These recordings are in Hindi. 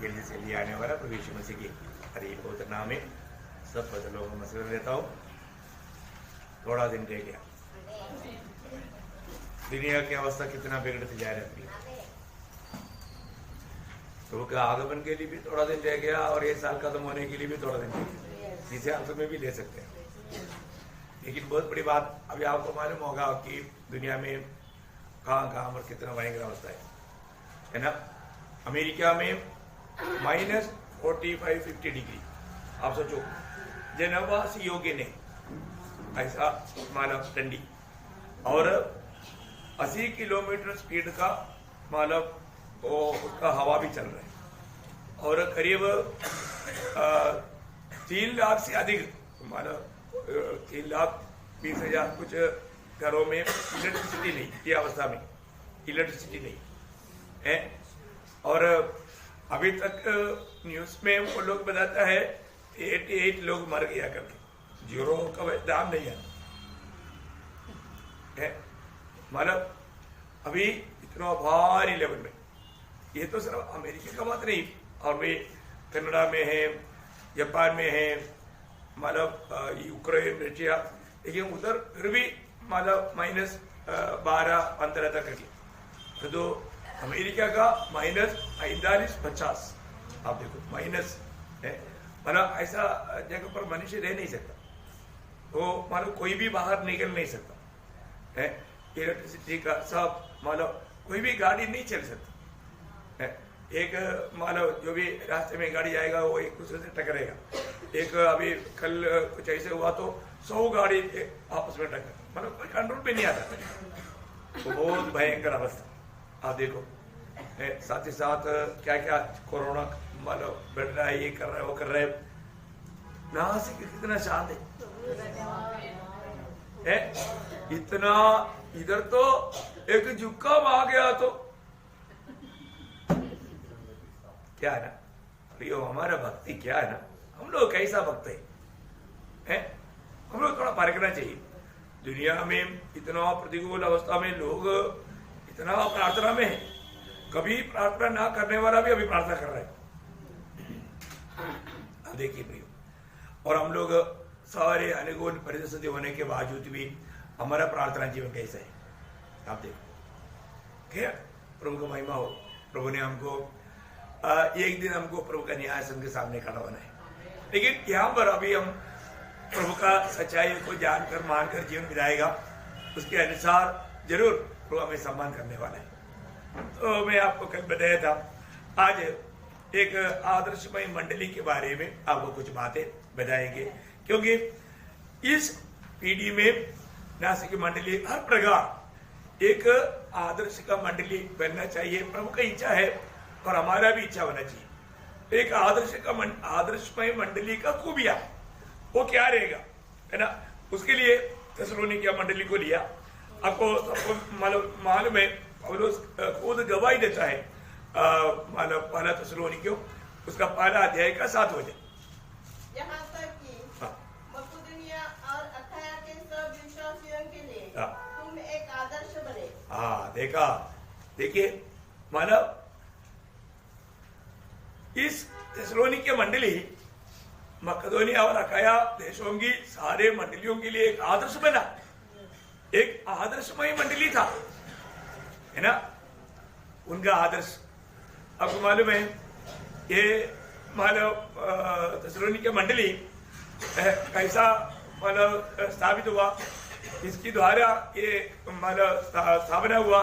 जल्दी से लिए आने वाला प्रभु यीशु मसीह की हरि पवित्र नाम में सब बदलों को मसरूर लेता हूँ। थोड़ा दिन रह गया, दुनिया की अवस्था कितना बिगड़ती जा रही है। प्रभु के आगमन के लिए भी थोड़ा दिन रह गया और ये साल खत्म होने के लिए भी थोड़ा दिन रह गया, जिसे आप में भी ले सकते हैं। लेकिन बहुत बड़ी बात अभी आपको मालूम होगा कि दुनिया में कहाँ कहाँ पर कितना भयंकर अवस्था है ना। अमेरिका में -45-50 डिग्री, आप सोचो जनवास योग्य ने ऐसा मानव ठंडी और 80 किलोमीटर स्पीड का मानव वो उसका हवा भी चल रहा है और करीब 3 लाख से अधिक मानव 3,20,000 कुछ घरों में इलेक्ट्रिसिटी नहीं, ये अवस्था में इलेक्ट्रिसिटी नहीं है। और अभी तक न्यूज में वो लोग बताता है 88 लोग मर गया करके, जीरो का दाम नहीं है मतलब अभी इतना भारी लेवल में। ये तो सिर्फ अमेरिका का बात नहीं, और भी कनाडा में है, जापान में है, मतलब यूक्रेन, रशिया, लेकिन उधर फिर भी मतलब -12-15 तक है। तो अमेरिका का -45-50, आप देखो माइनस है, मतलब ऐसा जगह पर मनुष्य रह नहीं सकता। तो मानो कोई भी बाहर निकल नहीं सकता है, इलेक्ट्रिसिटी का सब मतलब कोई भी गाड़ी नहीं चल सकती है। एक मानो जो भी रास्ते में गाड़ी जाएगा वो एक दूसरे से टकरेगा। एक अभी कल कुछ ऐसे हुआ तो 100 गाड़ी आपस में टक्कर, मतलब कोई कंट्रोल पे नहीं आता। तो बहुत भयंकर अवस्था आप देखो है। साथ ही साथ क्या क्या कोरोना मतलब बढ़ रहा है, ये कर रहा है, वो कर रहा है। नासिक कितना शांत है, इतना इधर तो एक जुकाम आ गया तो क्या है ना प्रियो, हमारा भक्ति क्या है ना, हम लोग कैसा भक्त है, हम लोग थोड़ा परखना चाहिए। दुनिया में इतना प्रतिकूल अवस्था में लोग इतना प्रार्थना में है, कभी प्रार्थना ना करने वाला भी अभी प्रार्थना कर रहा है। अब देखिए प्रियो, और हम लोग सारे अनुकूल परिस्थिति होने के बावजूद भी हमारा प्रार्थना जीवन कैसा है आप देखो। क्या प्रभु का महिमा हो। प्रभु ने हमको एक दिन हमको प्रभु का न्याय संघ के सामने खड़ा होना है, लेकिन यहाँ पर अभी हम प्रभु का सच्चाई को जानकर मानकर जीवन बिताएगा, उसके अनुसार जरूर प्रभु हमें सम्मान करने वाला है। तो मैं आपको कल बताया था, आज एक आदर्शमय मंडली के बारे में आपको कुछ बातें बताएंगे, क्योंकि इस पीढ़ी में नासिक मंडली हर प्रकार एक आदर्श का मंडली बनना चाहिए। प्रभु का इच्छा है और हमारा भी इच्छा होना चाहिए। एक आदर्शमय मंडली का खूबिया वो क्या रहेगा है ना, उसके लिए थिस्सलुनीकियों मंडली को लिया। आपको मालूम है पौलुस खुद गवाही देता है, मतलब पहला थिस्सलुनीकियों उसका पहला अध्याय का 7 वचन, यहाँ तक कि मकिदुनिया और अखाया के सब विश्वासियों के लिए तुम एक आदर्श बने। हाँ देखा, देखिए मतलब इस थिस्सलुनीकियों मंडली मकिदुनिया और अखाया देशों की सारे मंडलियों के लिए एक आदर्श बना, एक आदर्शमय मंडली था है ना। उनका आदर्श आपको मालूम है, ये मानव थिस्सलुनीकियों मंडली कैसा मतलब स्थापित हुआ, इसके द्वारा ये मतलब स्थापना हुआ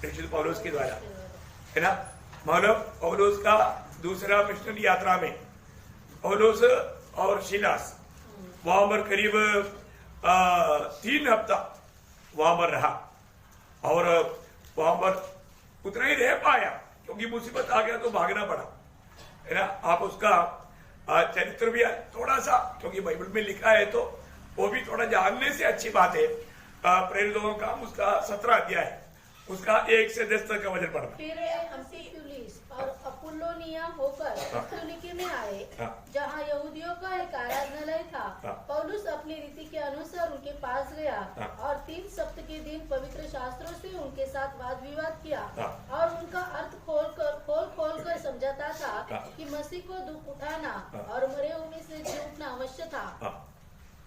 प्रेषित पौलुस के द्वारा है ना। मानव पौलुस का दूसरा मिशनरी यात्रा में पौलुस और सिलास वहां पर करीब 3 हफ्ता वहां पर रहा और वहां पर उतना ही रह पाया, क्योंकि मुसीबत आ गया तो भागना पड़ा है ना। आप उसका चरित्र भी थोड़ा सा, क्योंकि बाइबल में लिखा है तो वो भी थोड़ा जानने से अच्छी बात है। प्रेरितों का उसका 17 अध्याय उसका 1 से 10 तक का वचन पढ़ना। फिर अम्फिपुलिस और अपुल्लोनिया होकर थिस्सलुनीके में आए, जहाँ यहूदियों का एक आराधनालय था। पौलुस अपनी रीति के अनुसार उनके पास गया और 3 सप्ताह के दिन पवित्र शास्त्रों से उनके साथ वाद विवाद किया और उनका अर्थ खोल खोल कर समझाता था। कि मसीह को दुख उठाना और मरे हुए में से जी उठना अवश्य था।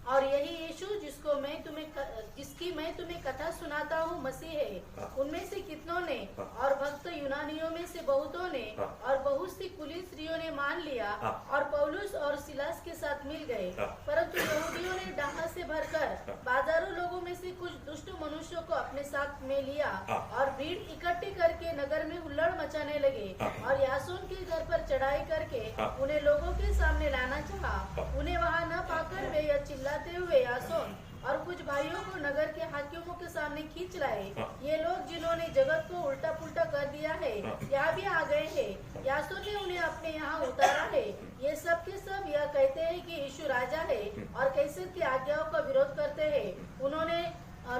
और यही यीशु जिसकी मैं तुम्हें कथा सुनाता हूँ मसीह है। उनमें से कितनों ने और भक्त यूनानियों में से बहुतों ने और बहुत सी कुलीन स्त्रियों ने मान लिया और पौलुस और सिलास के साथ मिल गए। परंतु यहूदियों ने डाह से भरकर बाजारों लोगों में से कुछ दुष्ट मनुष्यों को अपने साथ में लिया और भीड़ इकट्ठी करके नगर में हुल्लड़ मचाने लगे और यासोन के घर पर चढ़ाई करके उन्हें लोगों के सामने लाना चाहा। उन्हें वहाँ न पाकर वे यह चिल्लाते हुए यासोन और कुछ भाइयों को नगर के हाकिमों के सामने खींच लाए। ये लोग जिन्होंने जगत को उल्टा पुल्टा कर दिया है यहाँ भी आ गए हैं। यासोन ने उन्हें अपने यहाँ उतारा है। ये सब के सब यह कहते हैं कि यीशु राजा है और कैसर की आज्ञाओं का विरोध करते हैं। उन्होंने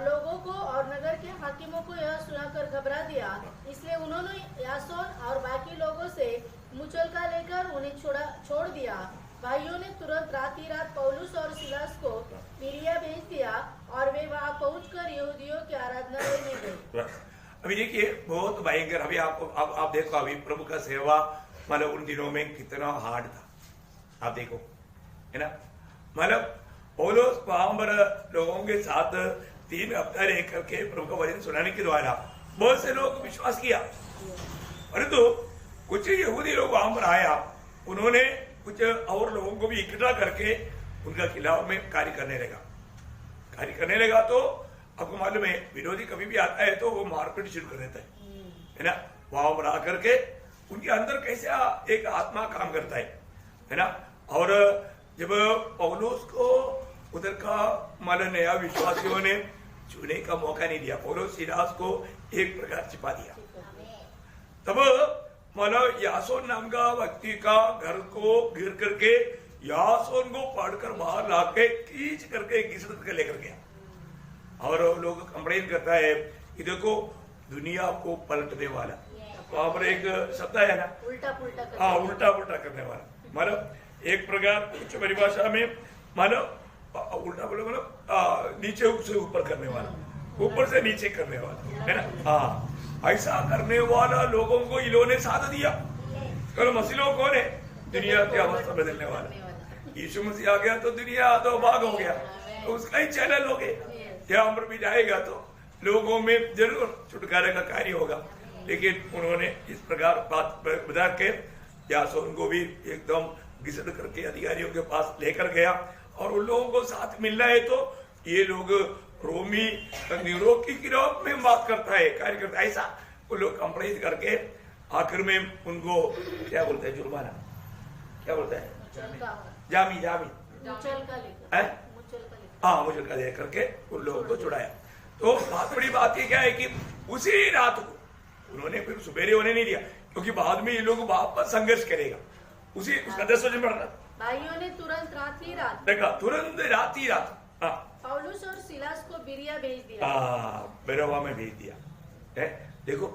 लोगों को और नगर के हाकिमों को यह सुनाकर घबरा दिया। इसलिए उन्होंने यासोन और बाकी लोगों से मुचलका लेकर उन्हें छोड़ दिया। भाइयों ने तुरंत रात ही रात पौलुस और सिलास को बिरिया भेज दिया और वे वहां पहुंचकर यहूदियों के आराधनालय में गए। अभी देखिए बहुत भयंकर। अभी आप देखो अभी प्रभु का सेवा मतलब उन दिनों में कितना हार्ड था। आप देखो है ना, मतलब पौलुस वहां पर लोगों के साथ 3 हफ्ता रह करके प्रभु का वचन सुनाने के द्वारा बहुत से लोग विश्वास किया। परंतु कुछ यहूदी लोग वहां पर आया, उन्होंने कुछ और लोगों को भी इकट्ठा करके उनका खिलाफ में कार्य करने लगा। तो आपको मालूम है विरोधी कभी भी आता है तो वो मारपीट शुरू कर देता है ना। वहां पर आकर के उनके अंदर कैसे एक आत्मा काम करता है ना। और जब पौलुस को उधर का मालूम नया विश्वासियों ने छूने का मौका नहीं दिया, पौलुस सिलास को एक प्रकार छिपा दिया। तब मतलब यासोन नाम का व्यक्ति का घर को गिर करके यासोन को पढ़कर बाहर लाके खींच करके घिसट करके लेकर गया। और लोग कंप्लेन करता है कि देखो दुनिया को पलटने वाला, वहां पर एक शब्द है ना, उल्टा पुल्टा करने वाला। मतलब एक प्रकार कुछ परिभाषा में मतलब उल्टा मतलब नीचे से ऊपर करने वाला, ऊपर से नीचे करने वाला है ना। हाँ, ऐसा करने वाला लोगों को इन्होंने साथ दिया। कल मसीहों कौन है? दुनिया की अवस्था बदलने वाला। यीशु मसीह आ गया तो दुनिया तो भाग हो गया, तो उसका ही चैनल हो गया। यहाँ पर भी जाएगा तो लोगों में जरूर छुटकारे का कार्य होगा। लेकिन उन्होंने इस प्रकार बात बता के यासोन को भी एकदम घिसट करके अधिकारियों के पास लेकर गया। और उन लोगों को साथ मिलना है तो ये लोग रोमी न्यूरो की गिरोह में बात करता है, कार्य करता है, ऐसा वो लोग कंप्लेन करके आखिर में उनको क्या बोलते हैं, जुर्माना क्या बोलते हैं, जामी मुचलका दे करके उन लोगों को छुड़ाया। तो बहुत बड़ी बात ये क्या है कि उसी रात को उन्होंने फिर सुबेरे होने नहीं दिया, क्योंकि बाद में ये लोग वापस संघर्ष करेगा। उसका 10 वचन पढ़ रहा भाइयों ने तुरंत रात ही रात पौलुस और सिलास को बिरिया भेज दिया। बेरोवा में भेज दिया है। देखो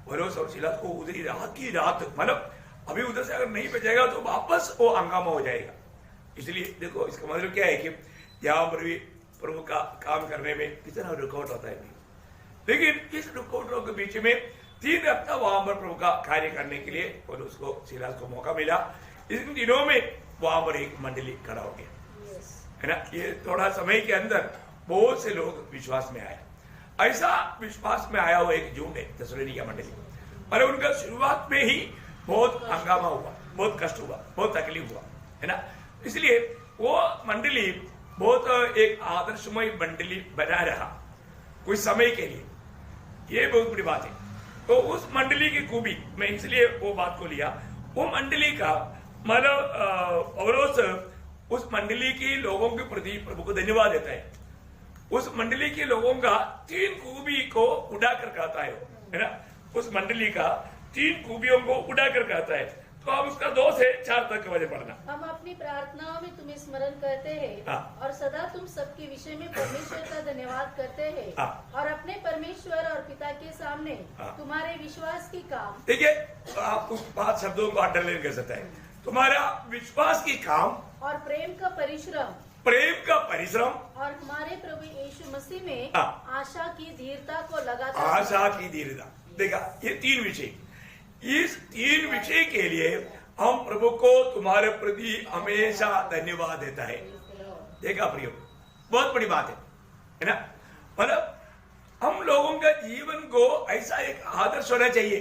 पौलुस और सिलास को उधर रात की रात, मतलब अभी उधर से अगर नहीं बचेगा तो वापस वो हंगामा हो जाएगा। इसलिए देखो इसका मतलब क्या है कि यहाँ पर भी प्रभु का काम करने में कितना रुकावट होता है। लेकिन इस रुकावटों के बीच में 3 हफ्ता वहां पर प्रभु का कार्य करने के लिए पौलुस को सिलास को मौका मिला। इन दिनों में वहां पर एक मंडली खड़ा हो गया है ना। ये थोड़ा समय के अंदर बहुत से लोग विश्वास में आए। ऐसा विश्वास में आया हुआ एक झुंड है थिस्सलुनीकिया मंडली। और उनका शुरुआत में ही बहुत हंगामा हुआ, बहुत कष्ट हुआ, बहुत तकलीफ हुआ है ना। इसलिए वो मंडली बहुत एक आदर्शमय मंडली बना रहा कुछ समय के लिए। ये बहुत बड़ी बात है। तो उस मंडली की खूबी, मैं इसलिए वो बात को लिया, वो मंडली का मतलब पौलुस उस मंडली के लोगों के प्रति प्रभु को धन्यवाद देता है। उस मंडली के लोगों का 3 खूबी को उड़ाकर कहता है ना। उस मंडली का 3 खूबियों को उड़ाकर कहता है। तो आप उसका 2 से 4 तक के वजह पढ़ना। हम अपनी प्रार्थनाओं में तुम्हें स्मरण करते हैं और सदा तुम सबके विषय में परमेश्वर का धन्यवाद करते हैं और अपने परमेश्वर और पिता के सामने तुम्हारे विश्वास की काम। देखिए आप उस 5 शब्दों को अंडरलाइन कर सकते हैं। तुम्हारा विश्वास की काम और प्रेम का परिश्रम और हमारे प्रभु यीशु मसीह में आशा की धीरता को लगातार। आशा की धीरता, देखा ये 3 विषय। इस 3 विषय के लिए हम प्रभु को तुम्हारे प्रति हमेशा धन्यवाद देता है। देखा प्रियो, बहुत बड़ी बात है ना। मतलब हम लोगों का जीवन को ऐसा एक आदर्श होना चाहिए।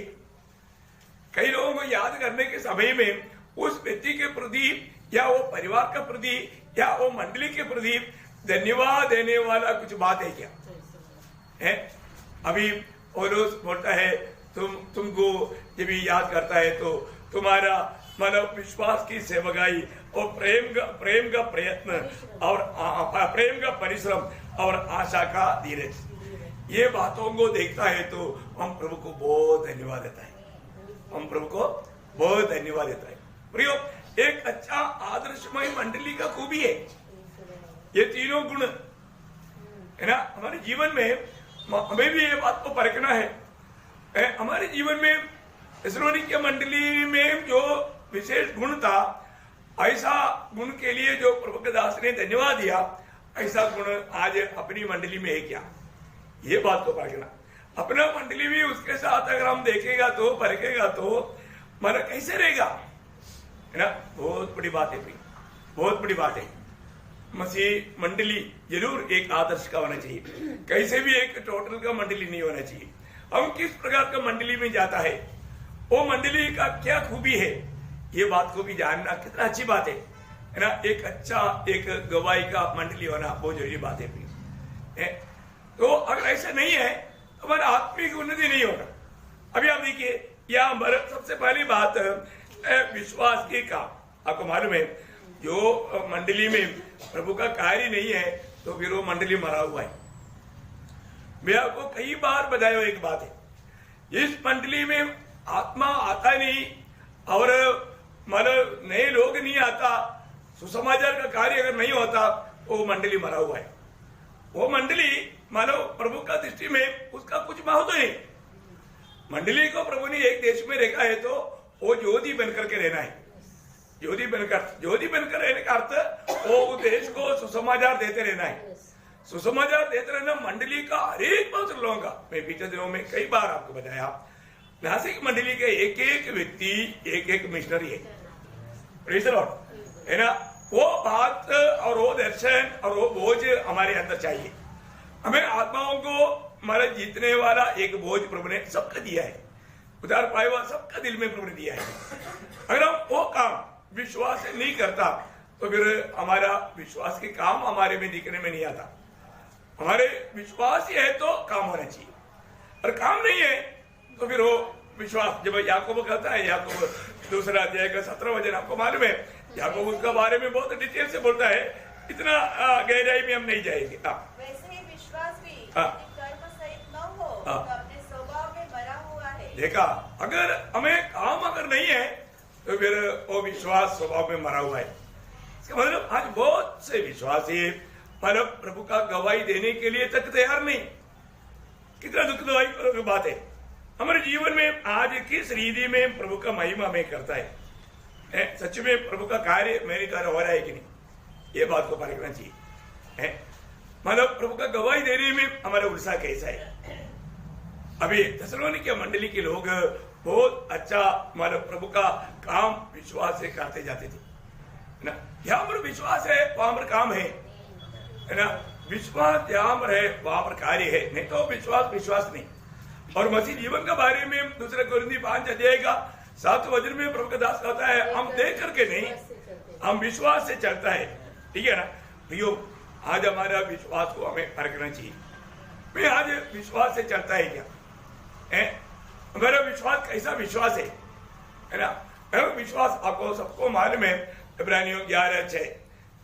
कई लोगों को याद करने के समय में उस व्यक्ति के प्रति या वो परिवार के प्रति या वो मंडली के प्रति धन्यवाद देने वाला कुछ बात है क्या है? अभी पौलुस बोलता है तुमको जब याद करता है तो तुम्हारा मतलब विश्वास की सेवकाई और प्रेम का प्रयत्न और प्रेम का परिश्रम और आशा का धीरज, ये बातों को देखता है तो हम प्रभु को बहुत धन्यवाद देता है। हम प्रभु को बहुत धन्यवाद देता है। प्रियो, एक अच्छा आदर्शमय मंडली का खूबी है ये तीनों गुण है ना। हमारे जीवन में हमें भी ये बात को परखना है। हमारे जीवन में थिस्सलुनीके मंडली में जो विशेष गुण था, ऐसा गुण के लिए जो प्रभु के दास ने धन्यवाद दिया, ऐसा गुण आज अपनी मंडली में है क्या, ये बात को परखना। अपना मंडली भी उसके साथ अगर हम देखेगा तो परखेगा तो मन कैसे रहेगा, है ना। बहुत बड़ी बात है, बहुत बड़ी बात है। मसीह मंडली जरूर एक आदर्श का होना चाहिए, कैसे भी एक टोटल का मंडली नहीं होना चाहिए। हम किस प्रकार का मंडली में जाता है, वो मंडली का क्या खूबी है, ये बात को भी जानना कितना अच्छी बात है ना। एक अच्छा एक गवाही का मंडली होना बहुत जरूरी बात है। तो अगर ऐसा नहीं है तो हमारा आत्मिक उन्नति नहीं होगा। अभी आप देखिए, यह हमारा सबसे पहली बात विश्वास की काम। आपको मालूम है जो मंडली में प्रभु का कार्य नहीं है तो फिर वो मंडली मरा हुआ है। मैं आपको कई बार बताया एक बात है, इस मंडली में आत्मा आता नहीं और मतलब नए लोग नहीं आता, सुसमाचार का कार्य अगर नहीं होता तो वो मंडली मरा हुआ है। वो मंडली मानो प्रभु का दृष्टि में उसका कुछ महत्व नहीं। मंडली को प्रभु ने एक देश में रखा है तो वो ज्योति बनकर के रहना है। ज्योति बनकर रहने का अर्थ वो देश को सुसमाचार देते रहना है। सुसमाचार देते रहना मंडली का हर एक पवित्र लोगों का। मैं बीते दिनों में कई बार आपको बताया, नासिक मंडली के एक एक व्यक्ति एक एक मिशनरी है, प्रेज़ द लॉर्ड, है ना। वो बात और वो दर्शन और वो बोझ हमारे अंदर चाहिए। हमें आत्माओं को हमारा जीतने वाला एक बोझ प्रभु ने सबका दिया है, उधार पाया हुआ सबका दिल में प्रभु ने दिया है। अगर हम वो काम विश्वास से नहीं करता तो फिर हमारा विश्वास के काम हमारे में दिखने में नहीं आता। हमारे विश्वास ही है तो काम होना चाहिए, और काम नहीं है तो फिर वो विश्वास। जब याकूब कहता है, याकूब दूसरा अध्याय का 17 वचन आपको मालूम है, याकूब उसका बारे में बहुत डिटेल से बोलता है, इतना गहराई में हम नहीं जाएंगे। वैसे ही विश्वास भी कर्म सहित न हो तो अपने स्वभाव में भरा हुआ है। देखा, अगर हमें काम अगर नहीं है तो फिर वो विश्वास स्वभाव में मरा हुआ है। इसका मतलब आज बहुत से विश्वासी मतलब प्रभु का गवाही देने के लिए तक तैयार नहीं। कितना दुखदायक की बात है। हमारे जीवन में आज किस रीति में प्रभु का महिमा में करता है, सच में प्रभु का कार्य मेरे द्वारा हो रहा है कि नहीं, ये बात को परखना चाहिए। मतलब प्रभु का गवाही देने में हमारा उत्साह कैसा है। अभी थिस्सलुनीके मंडली के लोग बहुत अच्छा मतलब प्रभु का काम विश्वास से करते जाते थे ना। यहाँ पर विश्वास है वहां पर काम है ना। विश्वास जहां पर है वहां पर कार्य है, नहीं तो विश्वास नहीं। और मसीह जीवन के बारे में दूसरे कोरिन्थी 5 अध्याय का 7 वचन में प्रभु का दास कहता है, हम देख करके नहीं, हम विश्वास से चलता है। ठीक है ना भैया, आज हमारा विश्वास को हमें परखना चाहिए। मैं आज विश्वास से चलता है क्या हमारा विश्वास कैसा विश्वास है ना। विश्वास आपको सबको मालूम है, इब्रानियों 11:6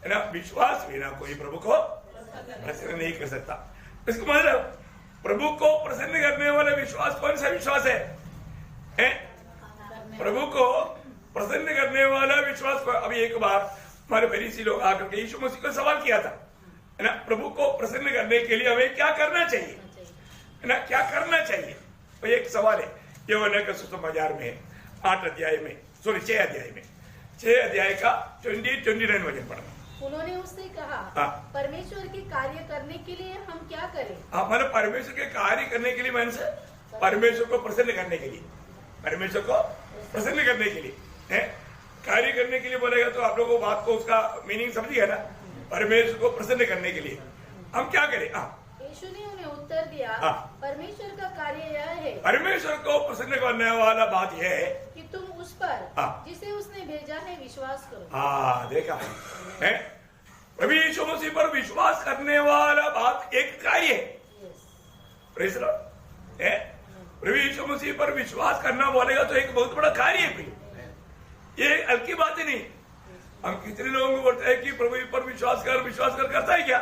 है ना। विश्वास बिना कोई प्रभु को प्रसन्न नहीं कर सकता। इसका मतलब प्रभु को प्रसन्न करने वाला विश्वास कौन सा विश्वास है? प्रभु को प्रसन्न करने वाला विश्वास। अभी एक बार हमारे फरीसी लोग आकर के यीशु मसीह को सवाल किया था, है ना, प्रभु को प्रसन्न करने के लिए हमें क्या करना चाहिए, है ना, क्या करना चाहिए। तो एक सवाल है, यूहन्ना के सुसमाचार में 6 अध्याय में 6 अध्याय का 29 वचन पढ़ना। उन्होंने उससे कहा, परमेश्वर के कार्य करने के लिए हम क्या करें? मतलब परमेश्वर के कार्य करने के लिए, मन से परमेश्वर को प्रसन्न करने के लिए, परमेश्वर को प्रसन्न करने के लिए है। के लिए बोलेगा तो आप लोगों को बात को उसका मीनिंग समझिए ना, परमेश्वर को प्रसन्न करने के लिए हम क्या करें। यीशु ने उन्हें उत्तर दिया, परमेश्वर का कार्य यह है, परमेश्वर को प्रसन्न करने वाला बात यह है कि तुम उस पर जिसे उसने भेजा है विश्वास करो। देखा है, प्रभु यीशु मसीह पर विश्वास करने वाला बात एक कार्य है। Praise the lord. प्रभु यीशु मसीह पर विश्वास करना बोलेगा तो एक बहुत बड़ा कार्य है, ये हल्की बात ही नहीं। हम कितने लोगों को बोलते हैं कि प्रभु पर विश्वास कर करता है क्या?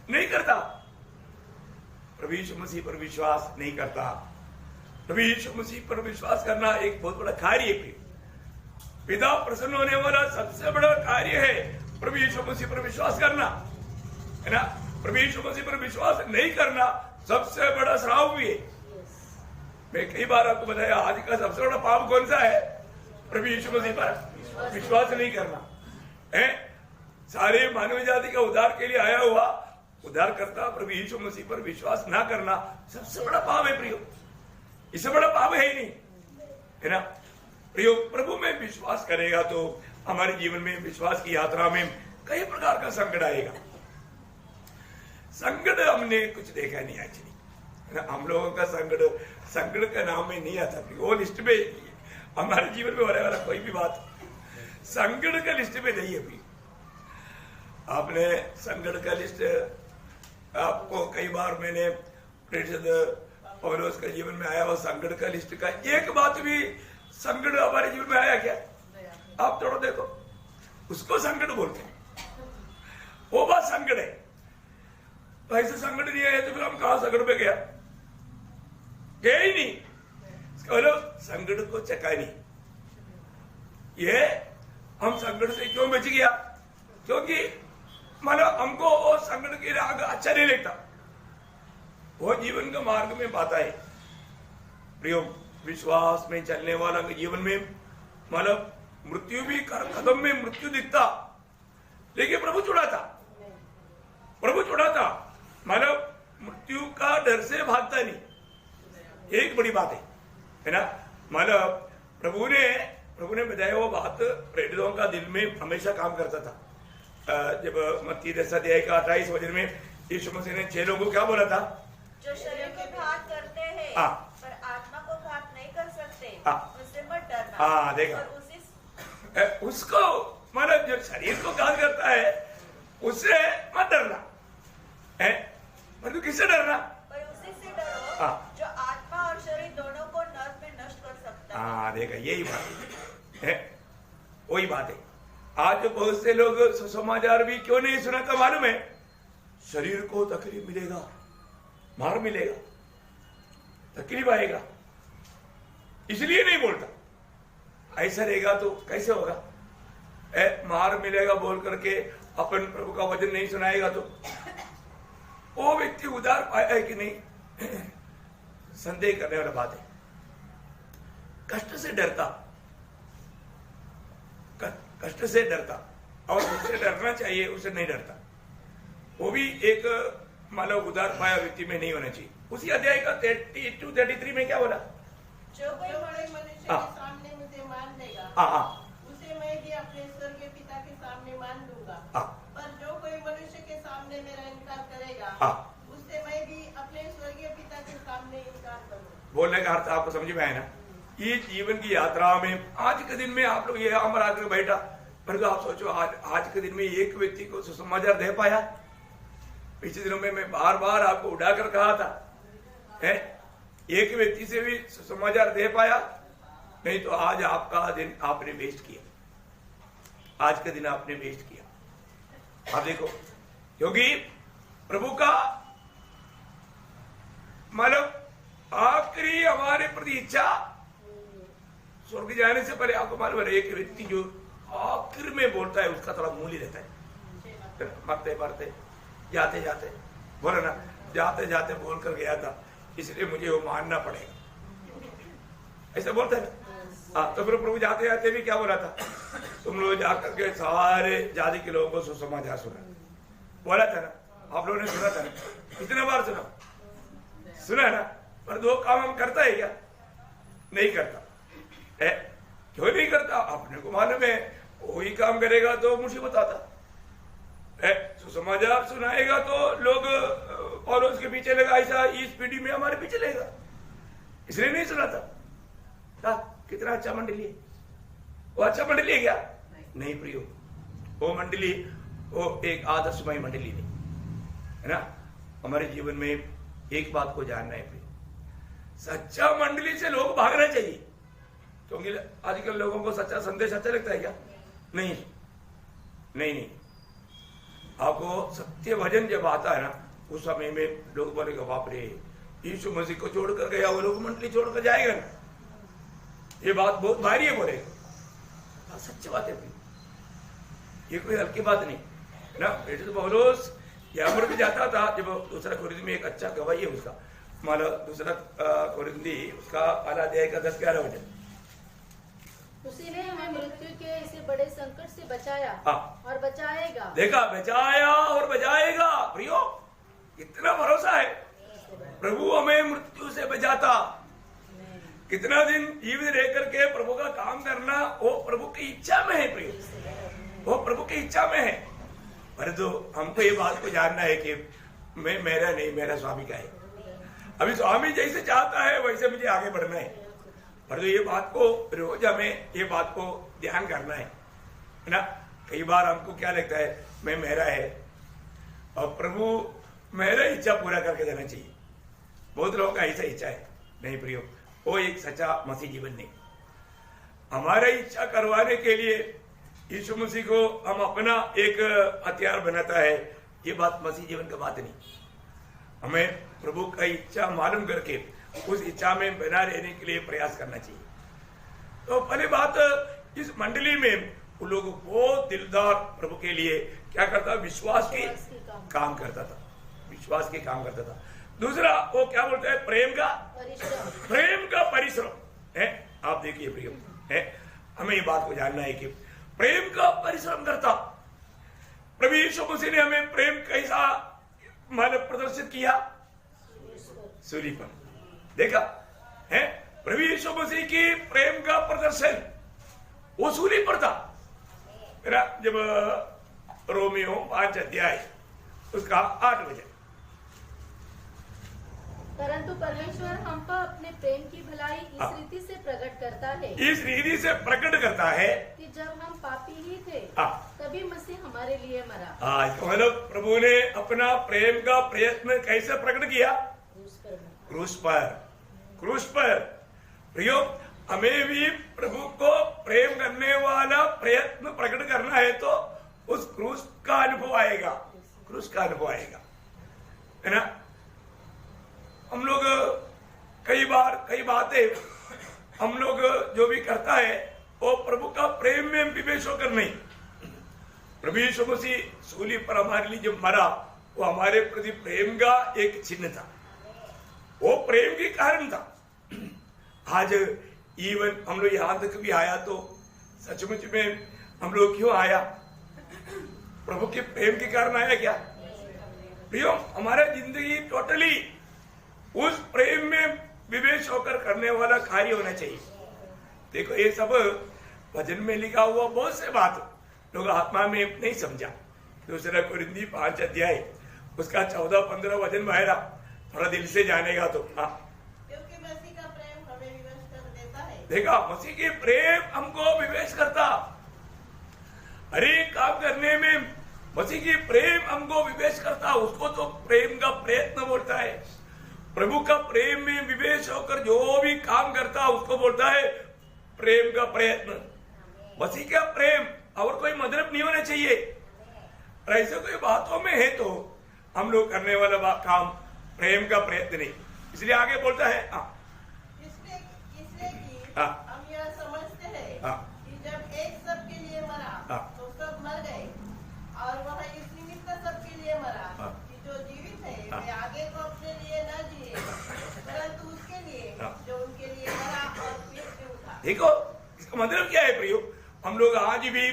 नहीं करता। प्रभु यीशु मसीह पर विश्वास नहीं करता। प्रभु यीशु मसीह पर विश्वास करना एक बहुत बड़ा कार्य है। पिता प्रसन्न होने वाला सबसे बड़ा कार्य है प्रभु यीशु मसीह पर विश्वास करना, है ना। प्रभु यीशु मसीह पर विश्वास नहीं करना सबसे बड़ा श्राप भी है। मैं कई बार आपको बताया, आज का सबसे बड़ा पाप कौन सा है? प्रभु यीशु मसीह पर विश्वास नहीं करना है। सारे मानव जाति का उद्धार के लिए आया हुआ उद्धार करता प्रभु यीशु मसीह पर विश्वास ना करना सबसे बड़ा पाप है प्रियो। इससे बड़ा पाप है ही नहीं, है ना प्रियो। प्रभु में विश्वास करेगा तो हमारे जीवन में विश्वास की यात्रा में कई प्रकार का संकट आएगा। संकट हमने कुछ देखा नहीं एक्चुअली, हम लोगों का संकट का नाम में नहीं आता। वो लिस्ट में हमारे जीवन में होने वाला कोई भी बात संकट का लिस्ट में नहीं है। भी आपने संकट का लिस्ट, आपको कई बार मैंने पौलुस के जीवन में आया हुआ संकट का लिस्ट का एक बात भी संकट हमारे जीवन में आया क्या? आप थोड़ा देखो, उसको संकट बोलते हैं, वो बात संकट है। तो ऐसे संकट नहीं है तो फिर हम कहां संकट पे गया ही नहीं। संकट को चका नहीं, ये हम संकट से क्यों बच गया? क्योंकि मतलब हमको वो संकट के राग अच्छा नहीं लगता, वो जीवन का मार्ग में बात है प्रियो। विश्वास में चलने वाला के जीवन में मतलब मृत्यु भी कदम में मृत्यु दिखता, लेकिन प्रभु छुड़ाता, मतलब मृत्यु का डर से भागता नहीं। एक बड़ी बात है ना। मतलब प्रभु ने बताया वो बात प्रेरितों का दिल में हमेशा काम करता था। जब मत्ती 10 अध्याय का 28 वचन में यीशु मसीह ने 6 लोगों को क्या बोला था? जो शरीर को घात करते हैं पर आत्मा को घात नहीं कर सकते, उससे मत डरना। देखा, उसको मतलब जो शरीर को घात करता है उससे मत डरना है। मतलब किससे डरना? पर उसी से डरो जो आत्मा और शरीर दोनों को नरक में नष्ट कर सकता है। देखा, यही बात है, वही बात है। आज बहुत से लोग सुसमाचार भी क्यों नहीं सुनाता मालूम है? शरीर को तकलीफ मिलेगा, मार मिलेगा, तकलीफ आएगा, इसलिए नहीं बोलता। ऐसा रहेगा तो कैसे होगा? मार मिलेगा बोल करके अपन प्रभु का वचन नहीं सुनाएगा तो वो व्यक्ति उद्धार पाया है कि नहीं, संदेह करने वाला बात है। कष्ट से डरता और उससे डरना चाहिए, उससे नहीं डरता। वो भी एक मतलब उद्धार पाया व्यक्ति में नहीं होना चाहिए। उसी अध्याय का 32-33 में क्या बोला? जो कोई मनुष्य के सामने मुझे मान लेगा उसे मैं भी अपने स्वर्गीय पिता के सामने मान लूंगा। पर जो कोई मनुष्य के सामने मेरा इनकार करेगा उससे मैं भी अपने स्वर्गीय पिता के सामने इनकार करूंगा। बोलने का अर्थ आपको समझ में आया ना? ये जीवन की यात्रा में आज के दिन में आप लोग ये अमर आकर बैठा, पर आप सोचो आज के दिन में एक व्यक्ति को सुसमाचार दे पाया? पिछले दिनों में मैं बार बार आपको उड़ाकर कहा था, एक व्यक्ति से भी सुसमाचार दे पाया? नहीं तो आज आपका दिन आपने वेस्ट किया, आज का दिन आपने वेस्ट किया। आप देखो, क्योंकि प्रभु का मतलब आखिरी हमारे प्रति इच्छा स्वर्ग जाने से पहले आपको मालूम है एक व्यक्ति जो आखिर में बोलता है उसका थोड़ा मूल्य रहता है। मरते जाते जाते बोला ना, जाते जाते बोल कर गया था इसलिए मुझे वो मानना पड़ेगा, ऐसा बोलता है ना। तो फिर प्रभु जाते जाते भी क्या बोला था? तुम लोग जाकर के सारे जाति के लोगों को सुसमाचार सुना, बोला था ना। आप लोगों ने सुना था ना? कितने बार सुना है ना? पर दो काम हम करता है क्या? नहीं करता। क्यों नहीं करता? अपने को मालूम है कोई काम करेगा तो मुसीबत आता है, सुसमाचार सुनाएगा तो लोग पौलुस के पीछे लगा, ऐसा इस पीढ़ी में हमारे पीछे लगेगा, इसलिए नहीं सुनाता। कितना अच्छा मंडली है, वो अच्छा मंडली है क्या? नहीं प्रियो, वो मंडली वो एक आदर्शमय मंडली नहीं है ना। हमारे जीवन में एक बात को जानना है प्रियो, सच्चा मंडली से लोग भागना चाहिए। क्योंकि आजकल लोगों को सच्चा संदेश अच्छा लगता है क्या? नहीं नहीं नहीं, आपको सत्य भजन जब आता है ना, उस समय में लोग बोलेगा बाप रे, यीशु मसीह को छोड़कर गया वो लोग मंडली छोड़कर जाएगा ना, ये बात बहुत भारी है बोलेगा। सच्ची बात है भाई, ये कोई हल्की बात नहीं है ना। ऐसे तो पौलुस यामर भी जाता था, जब दूसरा कोरिन्थी में एक अच्छा गवाही है उसका, मानो दूसरा कोरिन्थी उसका पहला अध्याय का 10-11 वचन, उसी ने हमें मृत्यु के इसे बड़े संकट से बचाया और बचाएगा। देखा, बचाया और बचाएगा प्रियो, कितना भरोसा है। प्रभु हमें मृत्यु से बचाता, कितना दिन जीवित रह करके प्रभु का काम करना वो प्रभु की इच्छा में है प्रियो, वो प्रभु की इच्छा में है। पर तो हमको ये बात को जानना है कि मैं मेरा नहीं, मेरा स्वामी का है। अभी स्वामी जैसे चाहता है वैसे मुझे आगे बढ़ना है। पर तो ये बात को रोज हमें ये बात को ध्यान करना है ना। कई बार हमको क्या लगता है, मैं मेरा है और प्रभु मेरा इच्छा पूरा करके देना चाहिए। बहुत लोगों का ऐसा इच्छा है, नहीं प्रियो, वो एक सच्चा मसीह जीवन नहीं। हमारा इच्छा करवाने के लिए यीशु मसीह को हम अपना एक हथियार बनाता है, ये बात मसीह जीवन का बात नहीं। हमें प्रभु का इच्छा मालूम करके उस इच्छा में बना रहने के लिए प्रयास करना चाहिए। तो पहली बात, इस मंडली में वो लोग बहुत दिलदार प्रभु के लिए क्या करता, विश्वास के काम करता था, विश्वास के काम करता था। दूसरा वो क्या बोलता है, प्रेम का परिश्रम है। आप देखिए प्रियो है, हमें ये बात को जानना है कि प्रेम का परिश्रम करता। प्रभु यीशु मसीह ने हमें प्रेम कैसा मानव प्रदर्शित किया, सूली पर देखा है। प्रभु यीशु मसीह की प्रेम का प्रदर्शन वो सूली पर था। जब रोमियो 5 अध्याय उसका 8 वचन, परंतु परमेश्वर हम पर अपने प्रेम की भलाई इस रीति से प्रकट करता है, इस रीति से प्रकट करता है कि जब हम पापी ही थे तभी मसीह हमारे लिए मरा। मतलब प्रभु ने अपना प्रेम का प्रयत्न कैसे प्रकट किया, क्रूस पर। प्रियो, हमें भी प्रभु को प्रेम करने वाला प्रयत्न प्रकट करना है तो उस क्रूस का अनुभव आएगा, क्रूस का अनुभव आएगा, है ना। हम लोग कई बातें हम लोग जो भी करता है वो प्रभु का प्रेम में विवेश होकर नहीं। प्रभु यीशु मसीह सूली पर हमारे लिए जब मरा, वो हमारे प्रति प्रेम का एक चिन्ह था, वो प्रेम के कारण था। आज इवन हम लोग यहां तक भी आया तो सचमुच में हम लोग क्यों आया, प्रभु के प्रेम के कारण आया क्या प्रियो। हमारा जिंदगी टोटली उस प्रेम में विवेश होकर करने वाला कार्य होना चाहिए। देखो, ये सब भजन में लिखा हुआ बहुत से बात लोग आत्मा में नहीं समझा। दूसरा कोरिन्थी 5 अध्याय उसका 14-15 वचन बाहर थोड़ा दिल से जानेगा तो क्योंकि मसीह का प्रेम हमें विवेश कर देता है। देखा, मसीह की प्रेम हमको विवेश करता, हर एक काम करने में मसीह की प्रेम हमको विवेश करता। उसको तो प्रेम का प्रयत्न बोलता है। प्रभु का प्रेम में विवेश होकर जो भी काम करता उसको बोलता है प्रेम का प्रयत्न। मसीह का प्रेम और कोई मतलब नहीं होना चाहिए। ऐसे कोई बातों में है तो हम लोग करने वाला काम प्रेम का प्रयत्न नहीं। इसलिए आगे बोलता है इसलिए कि हम यह समझते हैं कि जब एक सबके लिए मरा तो सब मर गए, और वह इस निमित्त सबके लिए मरा कि जो जीवित है वे आगे को अपने लिए न जिए, परंतु उसके लिए जो उनके लिए मरा और फिर से उठा। देखो, इसका मतलब क्या है प्रियो, हम लोग आज भी